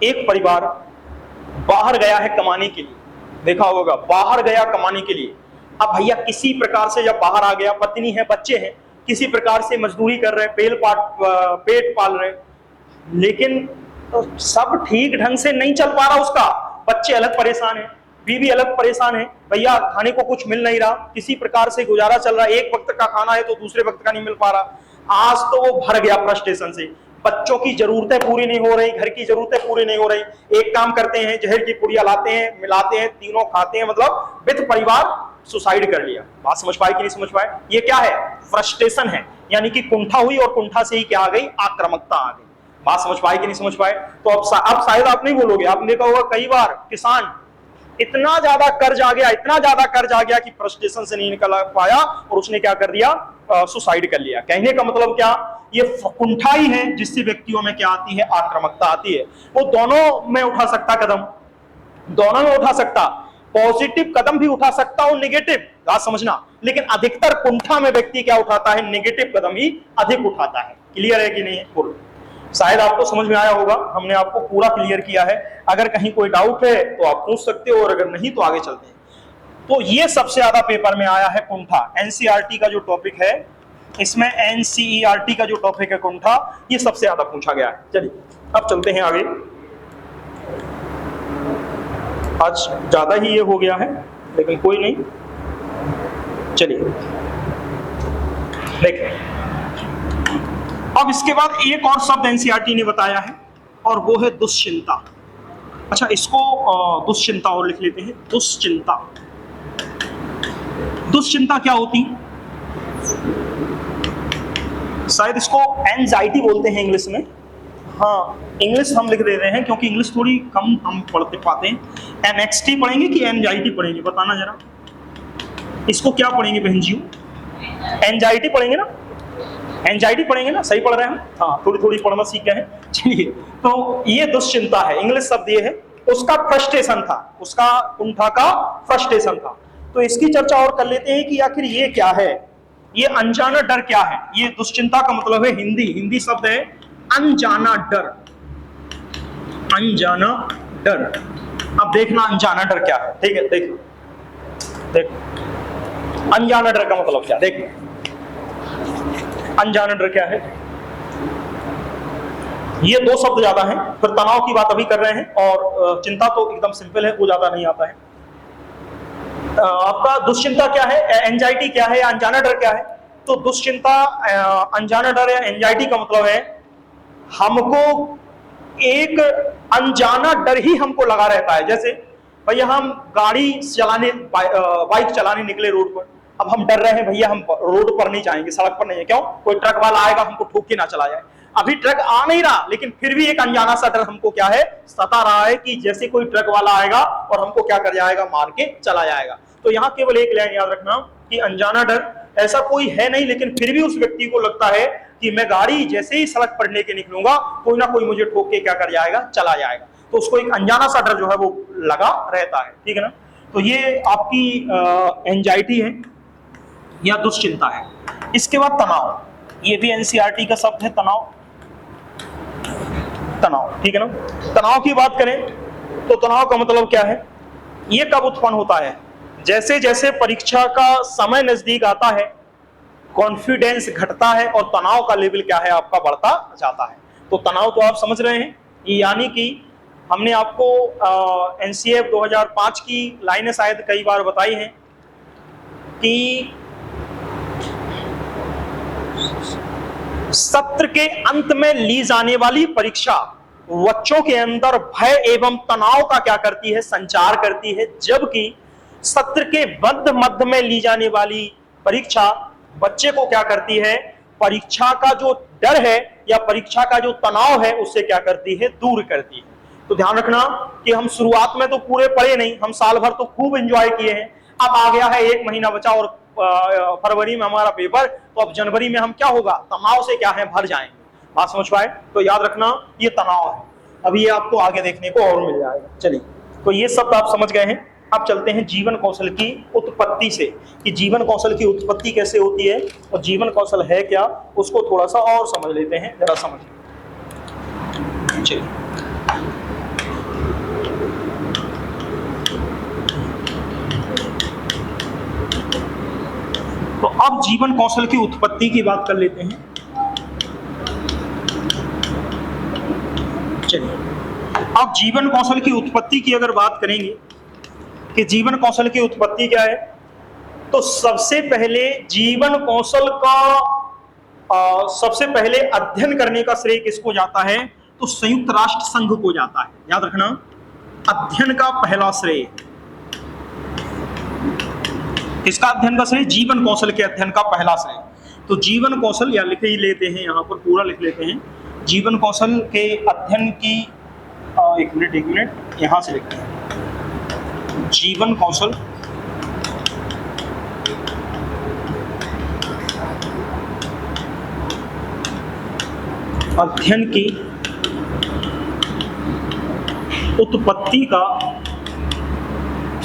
एक परिवार बाहर गया है कमाने के लिए, देखा होगा, बाहर गया कमाने के लिए। अब भैया किसी प्रकार से जब बाहर आ गया, पत्नी है, बच्चे हैं, किसी प्रकार से मजदूरी कर रहे, पेट पाल रहे, लेकिन तो सब ठीक ढंग से नहीं चल पा रहा उसका। बच्चे अलग परेशान है, बीवी अलग परेशान है, भैया खाने को कुछ मिल नहीं रहा, किसी प्रकार से गुजारा चल रहा है, एक वक्त का खाना है तो दूसरे वक्त का नहीं मिल पा रहा। आज तो वो भर गया फ्रस्ट्रेशन से, बच्चों की जरूरतें पूरी नहीं हो रही, घर की जरूरतें पूरी नहीं हो रही। एक काम करते हैं, जहर की पुड़िया लाते हैं, मिलाते हैं, तीनों खाते हैं, मतलब विद परिवार सुसाइड कर लिया। बात समझ पाए कि नहीं समझ पाए। ये क्या है, फ्रस्ट्रेशन है, यानी कि कुंठा हुई और कुंठा से ही क्या आ गई, आक्रामकता आ गई। बात समझ पाए कि नहीं समझ पाए। तो अब शायद आप नहीं बोलोगे, आपने देखा होगा कई बार किसान इतना ज्यादा कर्ज आ गया, इतना ज्यादा कर्ज आ गया कि फ्रस्ट्रेशन से नहीं निकल पाया और उसने क्या कर दिया, सुसाइड कर लिया। कहने का मतलब क्या, ये कुंठा ही है जिससे व्यक्तियों में क्या आती है, आक्रामकता आती है। वो दोनों में उठा सकता कदम, दोनों में उठा सकता, पॉजिटिव कदम भी उठा सकता और नेगेटिव, बात समझना। लेकिन अधिकतर कुंठा में व्यक्ति क्या उठाता है, नेगेटिव कदम ही अधिक उठाता है। क्लियर है कि नहीं है, बोलो। शायद आपको समझ में आया होगा, हमने आपको पूरा क्लियर किया है। अगर कहीं कोई डाउट है तो आप पूछ सकते हो, और अगर नहीं तो आगे चलते हैं। तो ये सबसे ज्यादा पेपर में आया है कुंठा। एनसीईआरटी का जो टॉपिक है, इसमें एनसीईआरटी का जो टॉपिक है कुंठा, ये सबसे ज्यादा पूछा गया है। चलिए अब चलते हैं आगे। आज ज्यादा ही ये हो गया है, लेकिन कोई नहीं, चलिए देखिए। अब इसके बाद एक और शब्द एनसीईआरटी ने बताया है, और वो है दुश्चिंता। अच्छा, इसको दुश्चिंता और लिख लेते हैं, दुश्चिंता। दुश्चिंता क्या होती, शायद इसको एंजाइटी बोलते हैं इंग्लिश में, हाँ इंग्लिश हम लिख दे रहे हैं क्योंकि इंग्लिश थोड़ी कम हम पढ़ते पाते हैं। एनएक्सटी पढ़ेंगे कि एनजाइटी पढ़ेंगे, बताना जरा। इसको क्या पढ़ेंगे बहन जी? एंजाइटी पढ़ेंगे ना? एंजाइटी पढ़ेंगे ना? सही पढ़ रहे हैं हम? हाँ, थोड़ी थोड़ी पढ़ना सीख गए हैं। चलिए, तो ये दुश्चिंता है, इंग्लिश शब्द ये है। उसका फ्रस्ट्रेशन था, उसका कुंठा का फ्रस्ट्रेशन था। तो इसकी चर्चा और कर लेते हैं कि आखिर ये क्या है, ये अनजाना डर क्या है। ये दुश्चिंता का मतलब है हिंदी शब्द है अनजाना डर। अनजाना डर। अब देखना अनजाना डर क्या है, ठीक है? देखो अनजाना डर का मतलब क्या, देखो अनजाना डर क्या है। ये दो शब्द ज्यादा हैं, फिर तनाव की बात अभी कर रहे हैं, और चिंता तो एकदम सिंपल है, वो ज्यादा नहीं आता है। आपका दुश्चिंता क्या है, एंजाइटी क्या है, अनजाना डर क्या है? तो दुश्चिंता, अनजाना डर या एंजाइटी का मतलब है हमको एक अनजाना डर ही हमको लगा रहता है। जैसे भैया हम गाड़ी चलाने, बाइक चलाने निकले रोड पर, अब हम डर रहे हैं भैया हम रोड पर नहीं जाएंगे, सड़क पर नहीं है। क्यों? कोई ट्रक वाला आएगा हमको ठोक के ना चला जाए। अभी ट्रक आ नहीं रहा, लेकिन फिर भी एक अनजाना सा डर हमको क्या है, सता रहा है कि जैसे कोई ट्रक वाला आएगा और हमको क्या कर जाएगा, मार के चला जाएगा। तो यहाँ केवल एक लाइन याद रखना कि अनजाना डर ऐसा कोई है नहीं, लेकिन फिर भी उस व्यक्ति को लगता है कि मैं गाड़ी जैसे ही सड़क पर लेके निकलूंगा, कोई ना कोई मुझे ठोक के क्या कर जाएगा, चला जाएगा। तो उसको एक अनजाना सा डर जो है वो लगा रहता है, ठीक है ना? तो ये आपकी एंजाइटी है या दुश्चिंता है। इसके बाद तनाव, ये भी एनसीईआरटी का शब्द है, तनाव। तनाव, ठीक है ना? तनाव की बात करें तो तनाव का मतलब क्या है, ये कब उत्पन्न होता है? जैसे जैसे परीक्षा का समय नजदीक आता है, कॉन्फिडेंस घटता है और तनाव का लेवल क्या है आपका, बढ़ता जाता है। तो तनाव तो आप समझ रहे हैं, यानी कि हमने आपको एनसीएफ 2005 की लाइनें शायद कई बार बताई हैं कि सत्र के अंत में ली जाने वाली परीक्षा बच्चों के अंदर भय एवं तनाव का क्या करती है, संचार करती है, जबकि सत्र के मध्य में ली जाने वाली परीक्षा बच्चे को क्या करती है, परीक्षा का जो डर है या परीक्षा का जो तनाव है उससे क्या करती है, दूर करती है। तो ध्यान रखना कि हम शुरुआत में तो पूरे पढ़े नहीं, हम साल भर तो खूब एंजॉय किए हैं। अब आ गया है 1 महीना बचा और फरवरी में हमारा पेपर, तो अब जनवरी में हम क्या होगा, तनाव से क्या है, भर जाएंगे। बात समझ पाए? तो याद रखना ये तनाव है। अभी ये आपको आगे देखने को और मिल जाएगा। चलिए, तो ये शब्द आप समझ गए हैं। अब चलते हैं जीवन कौशल की उत्पत्ति से, कि जीवन कौशल की उत्पत्ति कैसे होती है और जीवन कौशल है क्या, उसको थोड़ा सा और समझ लेते हैं, जरा समझिए। चलिए, तो अब जीवन कौशल की उत्पत्ति की बात कर लेते हैं। चलिए, अब जीवन कौशल की उत्पत्ति की अगर बात करेंगे कि जीवन कौशल की उत्पत्ति क्या है, तो सबसे पहले जीवन कौशल का सबसे पहले अध्ययन करने का श्रेय किसको जाता है, तो संयुक्त राष्ट्र संघ को जाता है। याद रखना, अध्ययन का पहला श्रेय किसका, अध्ययन का श्रेय, जीवन कौशल के अध्ययन का पहला श्रेय। तो जीवन कौशल या लिख ही लेते हैं, यहाँ पर पूरा लिख लेते हैं, जीवन कौशल के अध्ययन की एक मिनट यहां से लिखते हैं, जीवन कौशल अध्ययन की उत्पत्ति का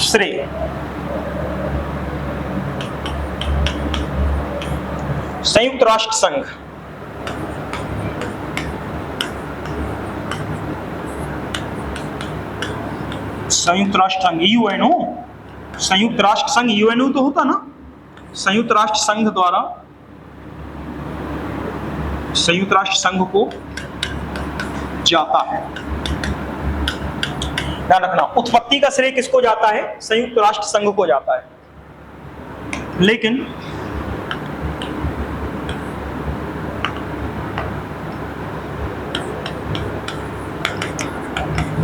श्रेय संयुक्त राष्ट्र संघ। संयुक्त राष्ट्र संघ, यूएनओ, संयुक्त राष्ट्र संघ, यूएनओ तो होता ना, संयुक्त राष्ट्र संघ द्वारा संयुक्त राष्ट्र संघ को जाता है। ध्यान रखना, उत्पत्ति का श्रेय किसको जाता है, संयुक्त राष्ट्र संघ को जाता है। लेकिन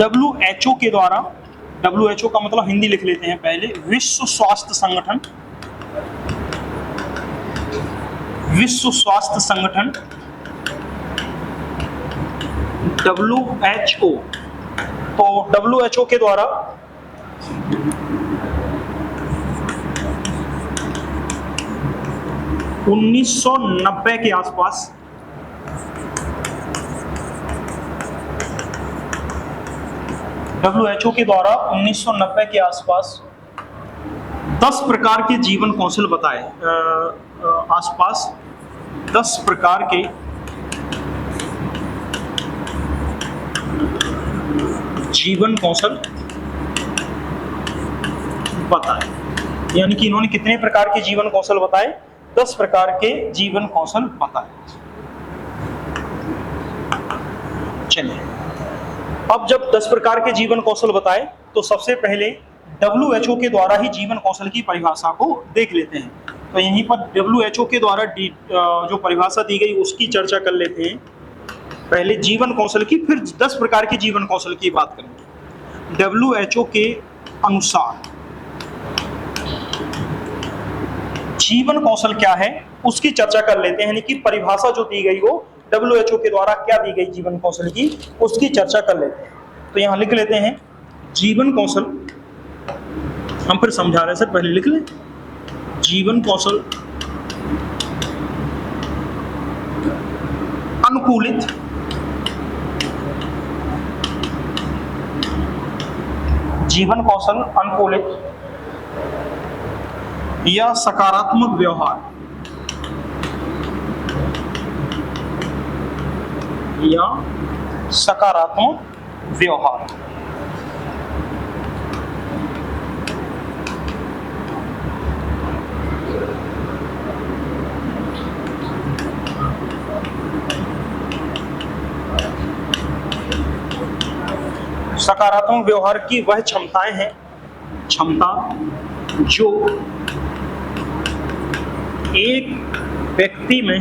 WHO के द्वारा, WHO का मतलब हिंदी लिख लेते हैं पहले, विश्व स्वास्थ्य संगठन, विश्व स्वास्थ्य संगठन WHO। तो WHO के द्वारा (1990) के आसपास WHO के द्वारा 1990 के आसपास 10 प्रकार के जीवन कौशल बताए, आसपास 10 प्रकार के जीवन कौशल बताए। यानी कि इन्होंने कितने प्रकार के जीवन कौशल बताए? 10 प्रकार के जीवन कौशल बताए। चलिए, अब जब 10 प्रकार के जीवन कौशल बताए तो सबसे पहले WHO के द्वारा ही जीवन कौशल की परिभाषा को देख लेते हैं। तो यहीं पर WHO के द्वारा जो परिभाषा दी गई उसकी चर्चा कर लेते हैं। पहले जीवन कौशल की, फिर 10 प्रकार के जीवन कौशल की बात करेंगे। WHO के अनुसार जीवन कौशल क्या है उसकी चर्चा कर लेते हैं, यानी कि परिभाषा जो दी गई वो WHO के द्वारा क्या दी गई जीवन कौशल की, उसकी चर्चा कर लेते हैं। तो यहां लिख लेते हैं जीवन कौशल, हम फिर समझा रहे हैं सर, पहले लिख लें। जीवन कौशल अनुकूलित जीवन कौशल अनुकूलित या सकारात्मक व्यवहार या सकारात्मक व्यवहार। सकारात्मक व्यवहार की वह क्षमताएं हैं, क्षमता जो एक व्यक्ति में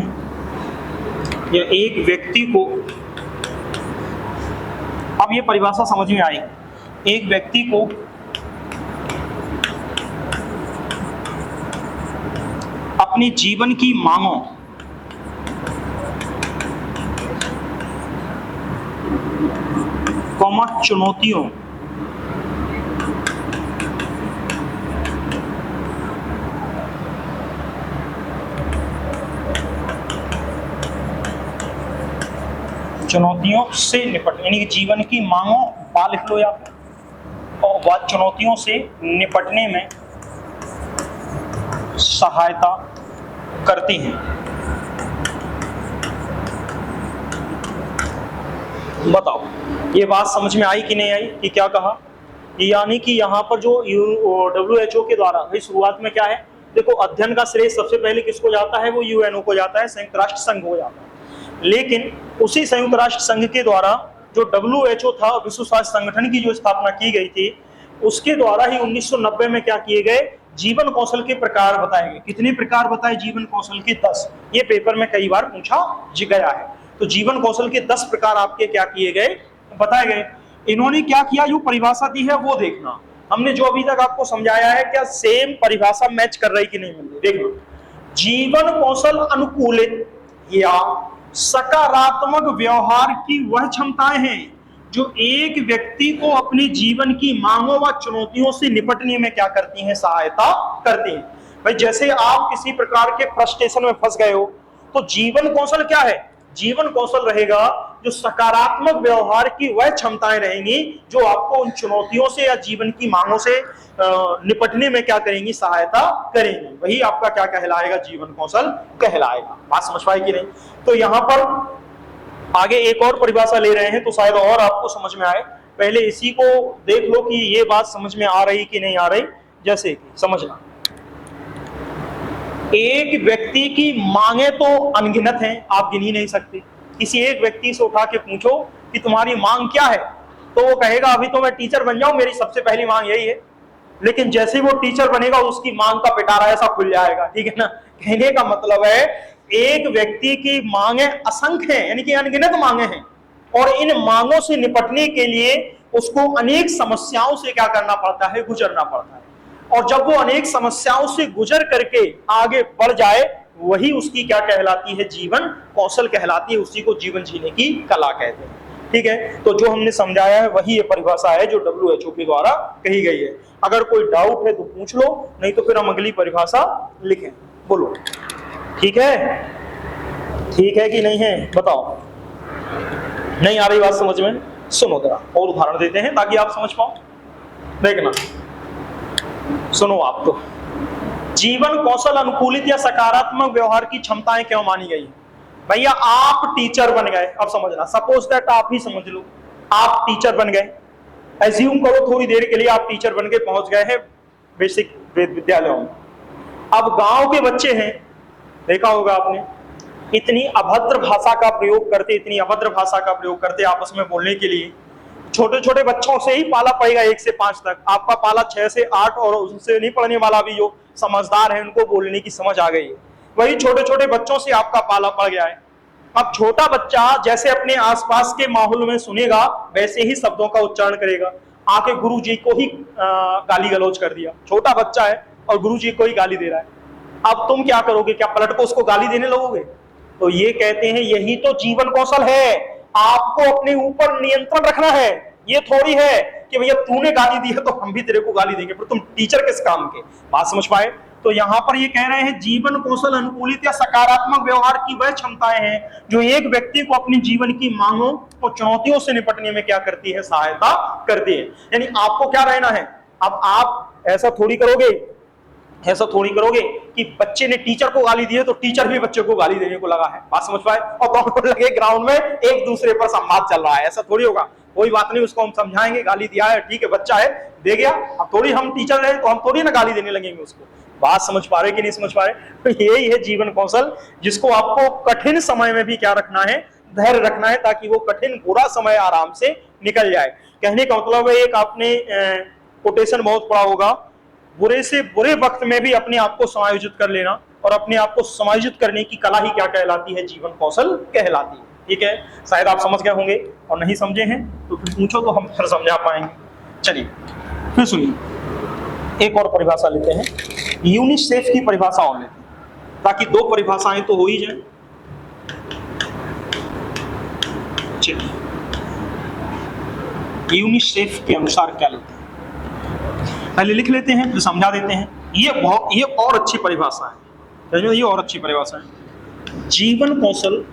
या एक व्यक्ति को, अब ये परिभाषा समझ में आई, एक व्यक्ति को अपने जीवन की मांगों चुनौतियों से निपट, यानी कि जीवन की मांगों बा लिख लो या और वह चुनौतियों से निपटने में सहायता करती हैं। बताओ ये बात समझ में आई कि नहीं आई कि क्या कहा? यानी कि यहाँ पर जो WHO के द्वारा, भाई शुरुआत में क्या है, देखो अध्ययन का श्रेय सबसे पहले किसको जाता है? वो UNO को जाता है, संयुक्त राष्ट्र संघ को जाता है। लेकिन उसी संयुक्त राष्ट्र संघ के द्वारा जो WHO था, विश्व स्वास्थ्य संगठन की जो स्थापना की गई थी, उसके द्वारा ही 1990 में क्या किए गए? जीवन कौशल के प्रकार बताए गए। कितने प्रकार बताए जीवन कौशल के? 10। ये पेपर में कई बार पूछा गया है। तो जीवन कौशल के 10 प्रकार आपके क्या किए गए? बताए गए। इन्होंने क्या किया, जो परिभाषा दी है वो देखना। हमने जो अभी तक आपको समझाया है क्या सेम परिभाषा मैच कर रही कि नहीं मिल रही? देखना, जीवन कौशल अनुकूलित या सकारात्मक व्यवहार की वह क्षमताएं हैं जो एक व्यक्ति को अपने जीवन की मांगों व चुनौतियों से निपटने में क्या करती हैं? सहायता करती हैं। भाई जैसे आप किसी प्रकार के फ्रस्ट्रेशन में फंस गए हो तो जीवन कौशल क्या है? जीवन कौशल रहेगा जो सकारात्मक व्यवहार की वह क्षमताएं रहेंगी जो आपको उन चुनौतियों से या जीवन की मांगों से निपटने में क्या करेंगी? सहायता करेंगी। वही आपका क्या कहलाएगा? जीवन कौशल कहलाएगा। बात समझ पाए कि नहीं? तो यहाँ पर आगे एक और परिभाषा ले रहे हैं तो शायद और आपको समझ में आए। पहले इसी को देख लो कि ये बात समझ में आ रही कि नहीं आ रही। जैसे कि समझना, एक व्यक्ति की मांगे तो अनगिनत हैं, आप गिन ही नहीं सकते। किसी एक व्यक्ति से उठा के पूछो कि तुम्हारी मांग क्या है, तो वो कहेगा अभी तो मैं टीचर बन जाऊं, मेरी सबसे पहली मांग यही है। लेकिन जैसे वो टीचर बनेगा उसकी मांग का पिटारा ऐसा खुल जाएगा। ठीक है ना? कहने का मतलब है एक व्यक्ति की मांगे असंख्य हैं, यानी कि अनगिनत मांगे हैं, और इन मांगों से निपटने के लिए उसको अनेक समस्याओं से क्या करना पड़ता है? गुजरना पड़ता है। और जब वो अनेक समस्याओं से गुजर करके आगे बढ़ जाए, वही उसकी क्या कहलाती है? जीवन कौशल कहलाती है। उसी को जीवन जीने की कला कहते हैं। ठीक है, तो जो हमने समझाया है वही ये परिभाषा है जो WHO के द्वारा कही गई है। अगर कोई डाउट है तो पूछ लो, नहीं तो फिर हम अगली परिभाषा लिखें। बोलो, ठीक है? ठीक है कि नहीं है, बताओ। नहीं आ रही बात समझ में? सुनो जरा और उदाहरण देते हैं ताकि आप समझ पाओ। देखना, सुनो आप तो, जीवन कौशल अनुकूलित या सकारात्मक व्यवहार की क्षमताएं क्यों मानी गई? भैया आप टीचर बन गए, अब समझना, सपोज दैट आप ही समझ लो, आप टीचर बन गए, एज्यूम करो थोड़ी देर के लिए आप टीचर बन के पहुंच गए हैं बेसिक विद्यालयों में। अब गांव के बच्चे हैं, देखा होगा आपने, इतनी अभद्र भाषा का प्रयोग करते, इतनी अभद्र भाषा का प्रयोग करते आपस में बोलने के लिए। छोटे छोटे बच्चों से ही पाला पड़ेगा 1 से 5 तक, आपका पाला 6 से 8, और उनसे नहीं पढ़ने वाला भी जो समझदार है उनको बोलने की समझ आ गई है, वही छोटे छोटे बच्चों से आपका पाला पड़ गया है। अब छोटा बच्चा जैसे अपने आसपास के माहौल में सुनेगा वैसे ही शब्दों का उच्चारण करेगा। आके गुरु जी को ही गाली गलौज कर दिया, छोटा बच्चा है और गुरु जी को ही गाली दे रहा है। अब तुम क्या करोगे, क्या पलट को उसको गाली देने लगोगे? तो ये कहते हैं यही तो जीवन कौशल है, आपको अपने ऊपर नियंत्रण रखना है। ये थोड़ी है कि भैया तूने गाली दी है तो हम भी तेरे को गाली देंगे, पर तुम टीचर किस काम के? बात समझ पाए? तो यहां पर ये कह रहे हैं जीवन कौशल अनुकूलित या सकारात्मक व्यवहार की वह क्षमताएं हैं जो एक व्यक्ति को अपने जीवन की मांगों और चुनौतियों से निपटने में क्या करती है, सहायता करती है। यानी आपको क्या रहना है, अब आप ऐसा थोड़ी करोगे, ऐसा थोड़ी करोगे कि बच्चे ने टीचर को गाली दी है तो टीचर भी बच्चे को गाली देने को लगा है। बात समझ पाए? और दोनों लगे ग्राउंड में एक दूसरे पर संवाद चल रहा है, ऐसा थोड़ी होगा। कोई बात नहीं, उसको हम समझाएंगे, गाली दिया है ठीक है, बच्चा है दे गया, अब थोड़ी हम टीचर रहे तो हम थोड़ी ना गाली देने लगेंगे उसको। बात समझ पा रहे कि नहीं समझ पा रहे? तो यही है जीवन कौशल, जिसको आपको कठिन समय में भी क्या रखना है, धैर्य रखना है, ताकि वो कठिन बुरा समय आराम से निकल जाए। कहने का मतलब है, एक आपने कोटेशन बहुत पढ़ा होगा, बुरे से बुरे वक्त में भी अपने आप को समायोजित कर लेना, और अपने आप को समायोजित करने की कला ही क्या कहलाती है, जीवन कौशल कहलाती है। ठीक है, शायद आप समझ गए होंगे, और नहीं समझे हैं तो फिर पूछो तो हम फिर समझा पाएंगे। चलिए फिर सुनिए, एक और परिभाषा लेते हैं, यूनिसेफ की परिभाषा और लेते हैं, ताकि 2 परिभाषाएं तो हो ही जाए। चलिए, यूनिसेफ के अनुसार क्या लेते हैं, पहले लिख लेते हैं फिर समझा देते हैं। ये और अच्छी परिभाषा है, ये और अच्छी परिभाषा है। जीवन कौशल,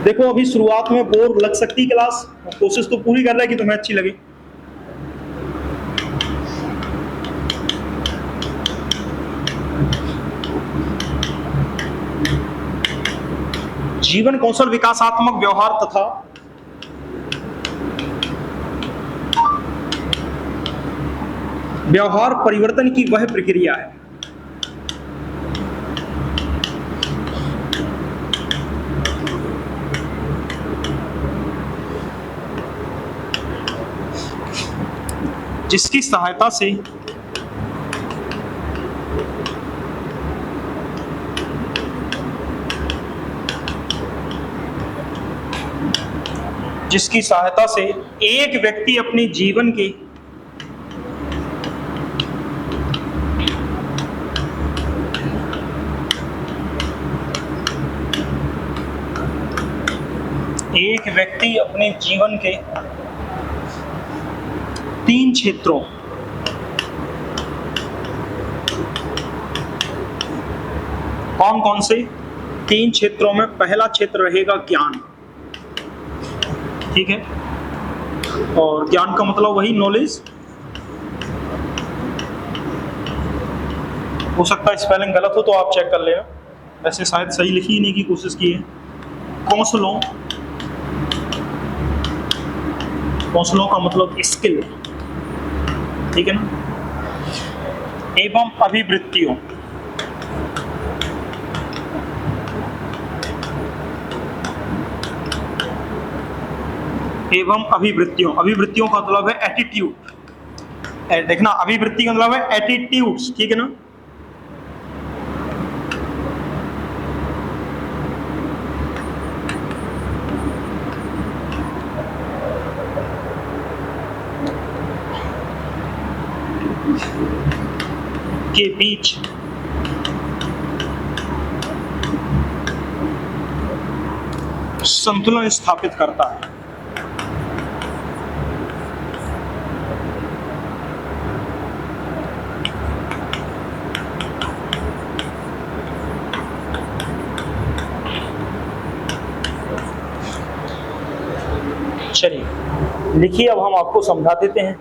देखो अभी शुरुआत में बोर लग सकती क्लास, कोशिश तो पूरी कर रहा है कि तुम्हें अच्छी लगे। जीवन कौशल विकासात्मक व्यवहार तथा व्यवहार परिवर्तन की वह प्रक्रिया है जिसकी सहायता से एक व्यक्ति अपने जीवन के के 3 क्षेत्रों, कौन कौन से 3 क्षेत्रों में, पहला क्षेत्र रहेगा ज्ञान, ठीक है, और ज्ञान का मतलब वही नॉलेज, हो सकता है स्पेलिंग गलत हो तो आप चेक कर लेना, वैसे शायद सही लिखी नहीं की कोशिश की है। कौशलों का मतलब स्किल, ठीक है ना, एवं अभिवृत्तियों, अभिवृत्तियों का मतलब है एटीट्यूड। देखना, अभिवृत्ति का मतलब है एटीट्यूड्स, ठीक है ना। के बीच संतुलन स्थापित करता है। चलिए लिखिए, अब हम आपको समझा देते हैं।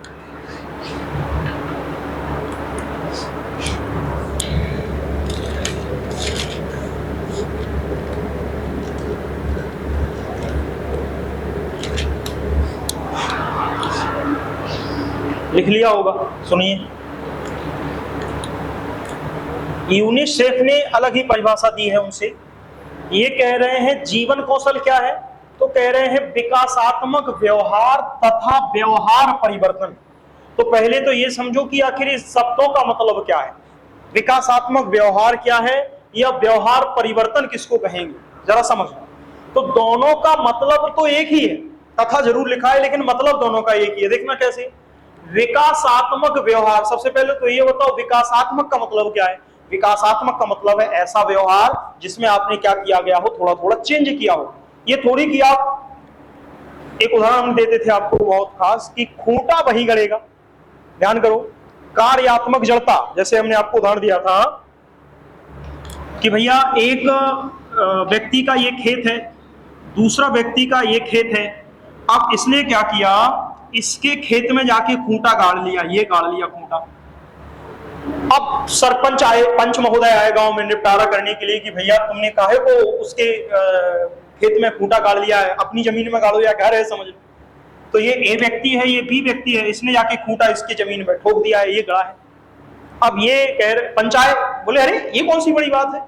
लिख लिया होगा, सुनिए। यूनिसेफ ने अलग ही परिभाषा दी है उनसे। ये कह रहे हैं जीवन कौशल क्या है, तो कह रहे हैं विकासात्मक व्यवहार तथा व्यवहार परिवर्तन। तो पहले तो ये समझो कि आखिर इस शब्दों का मतलब क्या है। विकासात्मक व्यवहार क्या है या व्यवहार परिवर्तन किसको कहेंगे, जरा समझो। तो दोनों का मतलब तो एक ही है, तथा जरूर लिखा है लेकिन मतलब दोनों का एक ही है। देखना कैसे। विकासात्मक व्यवहार, सबसे पहले तो ये बताओ विकासात्मक का मतलब क्या है। विकासात्मक का मतलब है ऐसा व्यवहार जिसमें आपने क्या किया गया हो, थोड़ा थोड़ा चेंज किया हो। ये थोड़ी कि आप, एक उदाहरण हम देते थे आपको बहुत खास कि खूंटा वही गड़ेगा। ध्यान करो, कार्यात्मक जड़ता, जैसे हमने आपको उदाहरण दिया था कि भैया एक व्यक्ति का ये खेत है, दूसरा व्यक्ति का ये खेत है। अब इसने क्या किया, इसके खेत में जाके खूंटा गाड़ लिया, ये गाड़ लिया खूंटा। अब सरपंच आए, पंच महोदय आए गांव में निपटारा करने के लिए कि भैया तुमने काहे को उसके खेत में खूंटा गाड़ लिया है, अपनी जमीन में गाड़ो या घर है, समझ लो। तो ये ए व्यक्ति है, ये बी व्यक्ति है, इसने जाके खूंटा इसकी जमीन में ठोक दिया है, ये गड़ा है। अब ये कह रहे पंचायत बोले अरे ये कौन सी बड़ी बात है,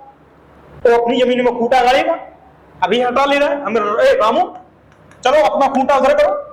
तो अपनी जमीन में खूंटा गाड़ेगा, अभी हटा ले रहा है हमें, रामू चलो अपना खूंटा उधर करो।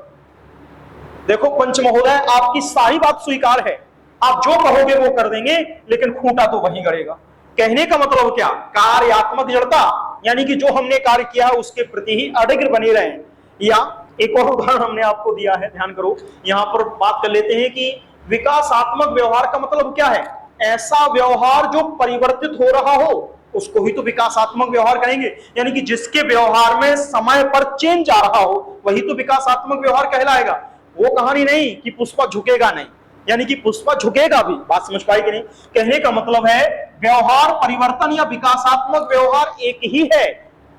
देखो पंच महोदय आपकी सारी बात स्वीकार है, आप जो कहोगे वो कर देंगे, लेकिन खूंटा तो वहीं गड़ेगा। कहने का मतलब क्या, कार्यात्मक जड़ता, यानी कि जो हमने कार्य किया है उसके प्रति ही अडिग बने रहे। या एक और उदाहरण हमने आपको दिया है, ध्यान करो, यहां पर बात कर लेते हैं कि विकासात्मक व्यवहार का मतलब क्या है। ऐसा व्यवहार जो परिवर्तित हो रहा हो उसको ही तो विकासात्मक व्यवहार कहेंगे, यानी कि जिसके व्यवहार में समय पर चेंज आ रहा हो वही तो विकासात्मक व्यवहार कहलाएगा। वो कहानी नहीं कि पुष्पा झुकेगा नहीं, यानी कि पुष्पा झुकेगा भी, बात समझ पाई कि नहीं। कहने का मतलब है व्यवहार परिवर्तन या विकासात्मक व्यवहार एक ही है।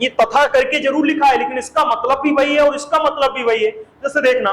ये तथा करके जरूर लिखा है लेकिन इसका मतलब भी वही है और इसका मतलब भी वही है। जैसे देखना,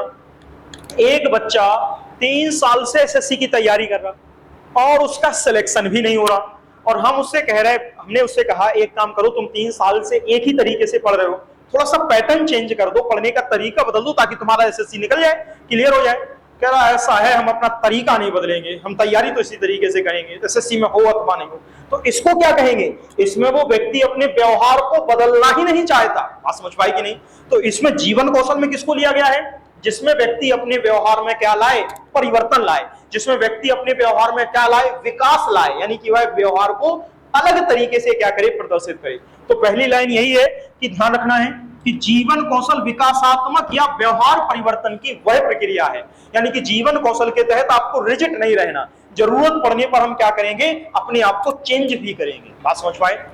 एक बच्चा 3 साल से एसएससी की तैयारी कर रहा और उसका सिलेक्शन भी नहीं हो रहा, और हम उससे कह रहे, हमने उससे कहा एक काम करो, तुम 3 साल से एक ही तरीके से पढ़ रहे हो, थोड़ा सा पैटर्न चेंज कर दो, पढ़ने का तरीका बदल दो ताकि तुम्हारा एसएससी निकल जाए, क्लियर हो जाए। कह रहा ऐसा है, हम अपना तरीका नहीं बदलेंगे, हम तैयारी तो इसी तरीके से करेंगे, एसएससी में हो अथवा नहीं हो। तो इसको क्या कहेंगे, इसमें वो व्यक्ति अपने व्यवहार को बदलना ही नहीं चाहता। बात समझ पाई कि नहीं। तो इसमें जीवन कौशल में किसको लिया गया है, जिसमें व्यक्ति अपने व्यवहार में क्या लाए, परिवर्तन लाए, जिसमें व्यक्ति अपने व्यवहार में क्या लाए, विकास लाए, यानी कि वह व्यवहार को अलग तरीके से क्या करे, प्रदर्शित करे। तो पहली लाइन यही है कि ध्यान रखना है कि जीवन कौशल विकासात्मक या व्यवहार परिवर्तन की वह प्रक्रिया है, यानी कि जीवन कौशल के तहत आपको रिजिड नहीं रहना, जरूरत पड़ने पर हम क्या करेंगे, अपने आप को चेंज भी करेंगे। बात समझ पाए।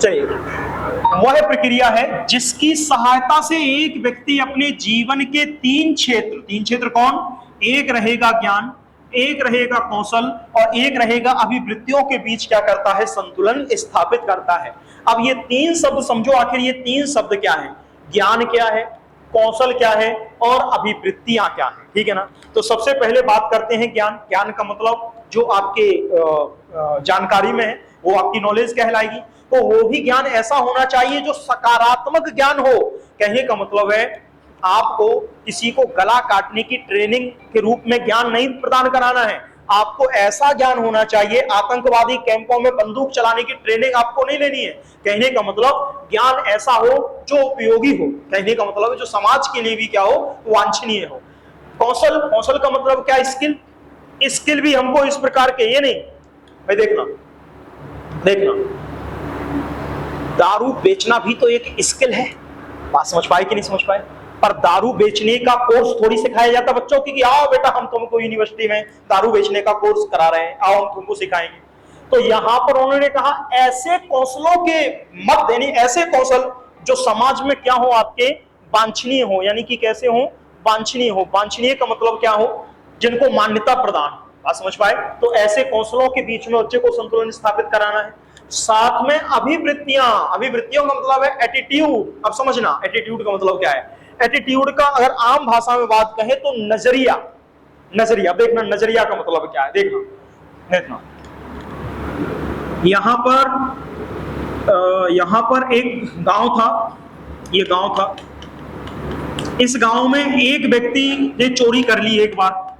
चलिए वह प्रक्रिया है जिसकी सहायता से एक व्यक्ति अपने जीवन के 3 क्षेत्र कौन, एक रहेगा ज्ञान, एक रहेगा कौशल और एक रहेगा अभिवृत्तियों के बीच क्या करता है, संतुलन स्थापित करता है। अब ये 3 शब्द समझो, आखिर ये 3 शब्द क्या है, ज्ञान क्या है, कौशल क्या है और अभिवृत्तियां क्या है, ठीक है ना। तो सबसे पहले बात करते हैं ज्ञान। ज्ञान का मतलब जो आपके जानकारी में है वो आपकी नॉलेज कहलाएगी। तो वो भी ज्ञान ऐसा होना चाहिए जो सकारात्मक ज्ञान हो। कहने का मतलब है आपको किसी को गला काटने की ट्रेनिंग के रूप में ज्ञान नहीं प्रदान कराना है, आपको ऐसा ज्ञान होना चाहिए, आतंकवादी कैंपों में बंदूक चलाने की ट्रेनिंग आपको नहीं लेनी है। कहने का मतलब ज्ञान ऐसा हो जो उपयोगी हो, कहने का मतलब है जो समाज के लिए भी क्या हो, वांछनीय हो। कौशल का मतलब क्या, स्किल भी हमको इस प्रकार के, ये नहीं भाई, देखना दारू बेचना भी तो एक स्किल है। बात समझ पाए कि नहीं समझ पाए। पर दारू बेचने का कोर्स थोड़ी सिखाया जाता बच्चों की कि आओ बेटा हम तुमको यूनिवर्सिटी में दारू बेचने का कोर्स करा रहे हैं, आओ हम तुमको सिखाएंगे। तो यहां पर उन्होंने कहा ऐसे कौशलों के मत, यानी ऐसे कौशल जो समाज में क्या हो, आपके वांछनीय हो, यानी कि कैसे हो, वांछनीय हो। वांछनीय का मतलब क्या हो, जिनको मान्यता प्रदान, बात समझ पाए। तो ऐसे कौशलों के बीच में बच्चे को संतुलन स्थापित कराना है। साथ में अभिवृत्तियां, अभिवृत्तियों का मतलब है एटीट्यूड। अब समझना एटीट्यूड का मतलब क्या है। एटीट्यूड का अगर आम भाषा में बात कहें तो नजरिया, नजरिया देखना, नजरिया का मतलब क्या है, देखना देखना। यहां पर एक गांव था, ये गांव था। इस गांव में एक व्यक्ति ने चोरी कर ली एक बार।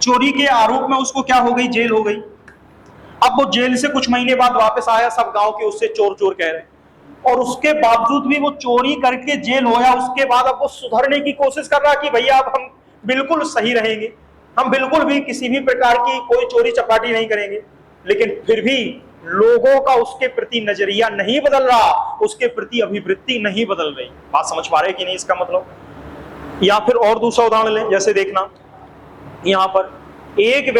चोरी के आरोप में उसको क्या हो गई, जेल हो गई। अब वो जेल से कुछ महीने बाद वापस आया, सब गांव के उससे चोर चोर कह रहे, और उसके बावजूद भी वो चोरी करके जेल होया। उसके बाद अब वो सुधरने की कोशिश कर रहा कि भैया अब हम बिल्कुल सही रहेंगे, हम बिल्कुल भी किसी भी प्रकार की कोई चोरी चपाटी नहीं करेंगे। लेकिन फिर भी लोगों का उसके प्रति नजरिया नहीं बदल रहा, उसके प्रति अभिवृत्ति नहीं बदल रही। बात समझ पा रहे कि नहीं इसका मतलब। या फिर और दूसरा उदाहरण लें, जैसे देखना यहां पर एक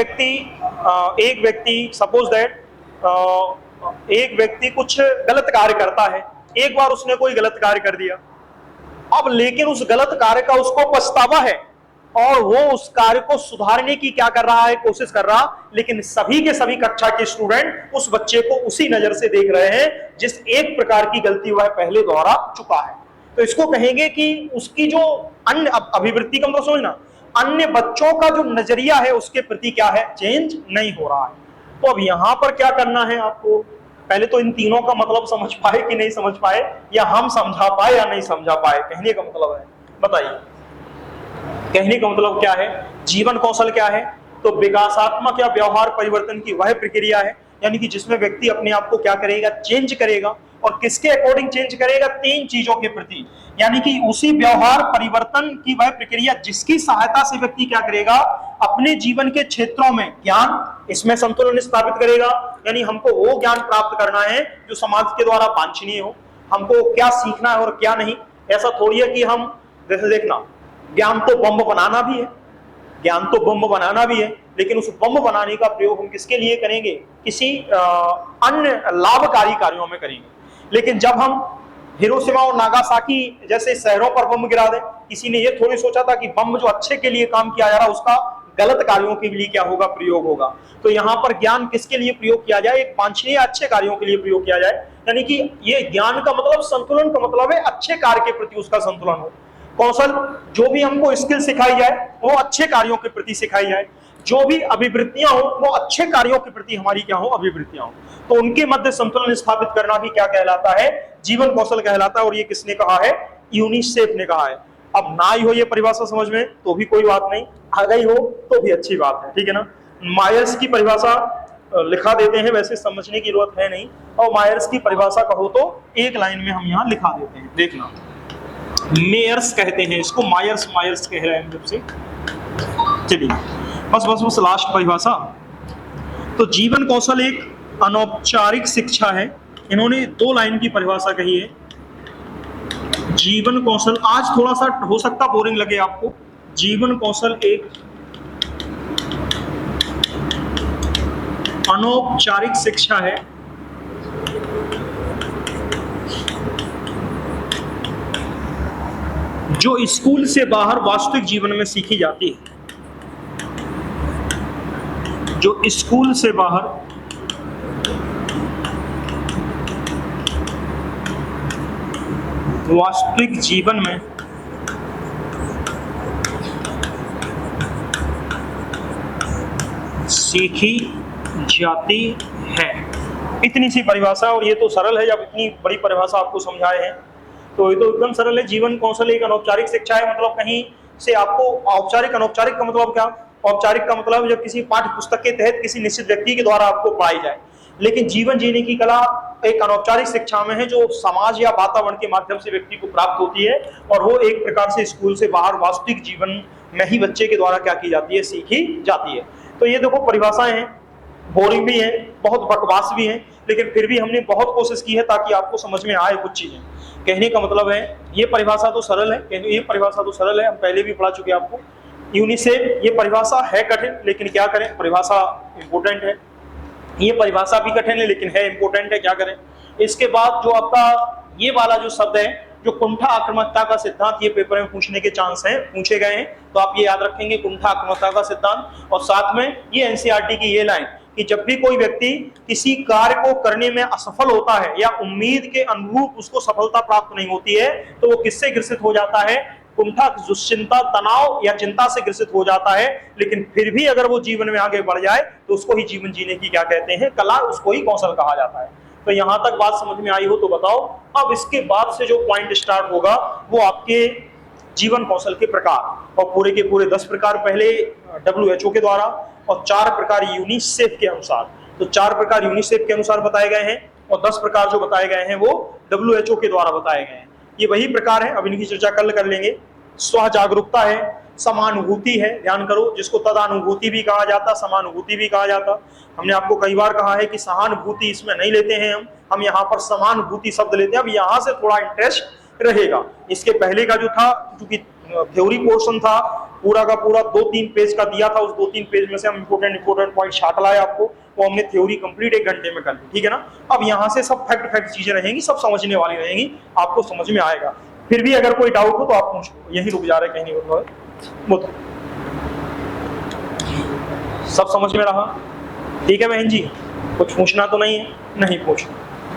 व्यक्ति सपोज दैट एक व्यक्ति कुछ गलत कार्य करता है। एक बार उसने कोई गलत कार्य कर दिया, अब लेकिन उस गलत कार्य का उसको पछतावा है और वो उस कार्य को सुधारने की क्या कर रहा है, कोशिश कर रहा। लेकिन सभी के सभी कक्षा के स्टूडेंट उस बच्चे को उसी नजर से देख रहे हैं जिस एक प्रकार की गलती वह पहले दोहरा चुका है। तो इसको कहेंगे कि उसकी जो अन्य अभिवृत्ति का मतलब समझना, अन्य बच्चों का जो नजरिया है उसके प्रति क्या है, चेंज नहीं हो रहा है। तो अब यहां पर क्या करना है आपको, पहले तो इन तीनों का मतलब समझ पाए कि नहीं समझ पाए, या हम समझा पाए या नहीं समझा पाए, कहने का मतलब है, बताइए कहने का मतलब क्या है। जीवन कौशल क्या है, तो विकासात्मक या व्यवहार परिवर्तन की वह प्रक्रिया है, यानी कि जिसमें व्यक्ति अपने आप को क्या करेगा, चेंज करेगा। और किसके अकॉर्डिंग चेंज करेगा, तीन चीजों के प्रति, यानी कि उसी व्यवहार परिवर्तन की वह प्रक्रिया जिसकी सहायता से व्यक्ति क्या करेगा, अपने जीवन के क्षेत्रों में ज्ञान, इसमें संतुलन स्थापित करेगा। यानी हमको वो ज्ञान प्राप्त करना है जो समाज के द्वारा वांछनीय हो, हमको क्या सीखना है और क्या नहीं। ऐसा थोड़ी है कि हम, जैसे देखना, ज्ञान तो बम बनाना भी है, ज्ञान तो बम बनाना भी है, लेकिन उस बम बनाने का प्रयोग हम किसके लिए करेंगे, किसी अन्य लाभकारी कार्यों में करेंगे। लेकिन जब हम हिरोशिमा और नागासाकी जैसे शहरों पर बम गिरा दें, किसी ने यह थोड़ी सोचा था कि बम जो अच्छे के लिए काम किया जा रहा है उसका गलत कार्यों के लिए क्या होगा, प्रयोग होगा। तो यहाँ पर ज्ञान किसके लिए प्रयोग किया जाए, एक वांछनीय अच्छे कार्यों के लिए प्रयोग किया जाए। यानी कि ये ज्ञान का मतलब, संतुलन का मतलब है अच्छे कार्य के प्रति उसका संतुलन हो। कौशल, जो भी हमको स्किल सिखाई जाए वो अच्छे कार्यों के प्रति सिखाई जाए। जो भी अभिवृत्तियां हो वो अच्छे कार्यों के प्रति हमारी क्या हो, अभिवृत्तियां हो। तो उनके मध्य संतुलन स्थापित करना भी क्या कहलाता है, जीवन कौशल कहलाता है। और ये किसने कहा है, यूनिसेफ ने कहा है। अब ना ही हो ये परिभाषा समझ में तो भी कोई बात नहीं, आ गई हो तो भी अच्छी बात है, ठीक है ना। मायर्स की परिभाषा लिखा देते हैं, वैसे समझने की जरूरत है नहीं। और मायर्स की परिभाषा कहो तो एक लाइन में हम यहाँ लिखा देते हैं, देखना। मेयर्स कहते हैं इसको, मायर्स मायर्स कह रहे हैं जब से। चलिए बस लास्ट परिभाषा। तो जीवन कौशल एक अनौपचारिक शिक्षा है। इन्होंने 2 लाइन की परिभाषा कही है। जीवन कौशल, आज थोड़ा सा हो सकता बोरिंग लगे आपको। जीवन कौशल एक अनौपचारिक शिक्षा है जो स्कूल से बाहर वास्तविक जीवन में सीखी जाती है। जो स्कूल से बाहर वास्तविक जीवन में सीखी जाती है। इतनी सी परिभाषा, और ये तो सरल है। जब इतनी बड़ी परिभाषा आपको समझाए हैं तो ये तो एकदम सरल है। जीवन कौशल एक अनौपचारिक शिक्षा है, मतलब कहीं से आपको औपचारिक, अनौपचारिक का मतलब क्या, औपचारिक का मतलब जब किसी पाठ्य पुस्तक के तहत किसी निश्चित व्यक्ति के द्वारा आपको पढ़ाई जाए। लेकिन जीवन जीने की कला एक अनौपचारिक शिक्षा में है जो समाज या वातावरण के माध्यम से व्यक्ति को प्राप्त होती है, और वो एक प्रकार से स्कूल से बाहर वास्तविक जीवन में ही बच्चे के द्वारा क्या की जाती है, सीखी जाती है। तो ये देखो परिभाषाएं हैं, बोरिंग भी है, बहुत बकवास भी है, लेकिन फिर भी हमने बहुत कोशिश की है ताकि आपको समझ में आए कुछ चीजें। कहने का मतलब है ये परिभाषा तो सरल है, ये परिभाषा तो सरल है, हम पहले भी पढ़ा चुके हैं आपको। यूनिसेफ, ये परिभाषा है कठिन, लेकिन क्या करें, परिभाषा इंपोर्टेंट है। ये परिभाषा भी कठिन है लेकिन है इंपॉर्टेंट है, क्या करें। इसके बाद जो आपका ये वाला जो शब्द है, जो कुंठा आक्रामकता का सिद्धांत, ये पेपर में पूछने के चांस हैं, पूछे गए हैं, तो आप ये याद रखेंगे कुंठा आक्रामकता का सिद्धांत। और साथ में ये एनसीईआरटी की ये लाइन कि जब भी कोई व्यक्ति किसी कार्य को करने में असफल होता है या उम्मीद के अनुरूप उसको सफलता प्राप्त नहीं होती है, तो वो किससे ग्रसित हो जाता है, कुंठा, दुश्चिंता, तनाव या चिंता से ग्रसित हो जाता है। लेकिन फिर भी अगर वो जीवन में आगे बढ़ जाए तो उसको ही जीवन जीने की क्या कहते हैं, कला, उसको ही कौशल कहा जाता है। तो यहां तक बात समझ में आई हो तो बताओ। अब इसके बाद से जो पॉइंट स्टार्ट होगा वो आपके जीवन कौशल के प्रकार, और पूरे के पूरे 10 प्रकार पहले WHO के द्वारा और 4 प्रकार यूनिसेफ के अनुसार। तो 4 प्रकार यूनिसेफ के अनुसार बताए गए हैं और 10 प्रकार जो बताए गए हैं वो WHO के द्वारा बताए गए हैं। ये वही प्रकार है, अब इनकी चर्चा कल कर लेंगे। स्व जागरूकता है, समानुभूति है, ध्यान करो, जिसको तदानुभूति भी कहा जाता, समानुभूति भी कहा जाता। हमने आपको कई बार कहा है कि सहानुभूति इसमें नहीं लेते हैं हम यहाँ पर समानुभूति शब्द लेते हैं। अब यहाँ से थोड़ा इंटरेस्ट रहेगा। इसके पहले का जो था, क्योंकि थ्योरी पोर्शन था पूरा का पूरा 2-3 पेज का दिया था, उस 2-3 पेज में से हम इंपोर्टेंट पॉइंट छाट लाए आपको, वो हमने थ्योरी कंप्लीट 1 घंटे में कर ली, ठीक है ना। अब यहाँ से सब फैक्ट चीजें रहेंगी, सब समझने वाली रहेंगी, आपको समझ में आएगा। फिर भी अगर कोई डाउट हो तो आप पूछो, यही रुक जा रहे कहीं नहीं वो तो सब समझ में रहा, ठीक है बहन जी, कुछ पूछना तो नहीं है, नहीं पूछो।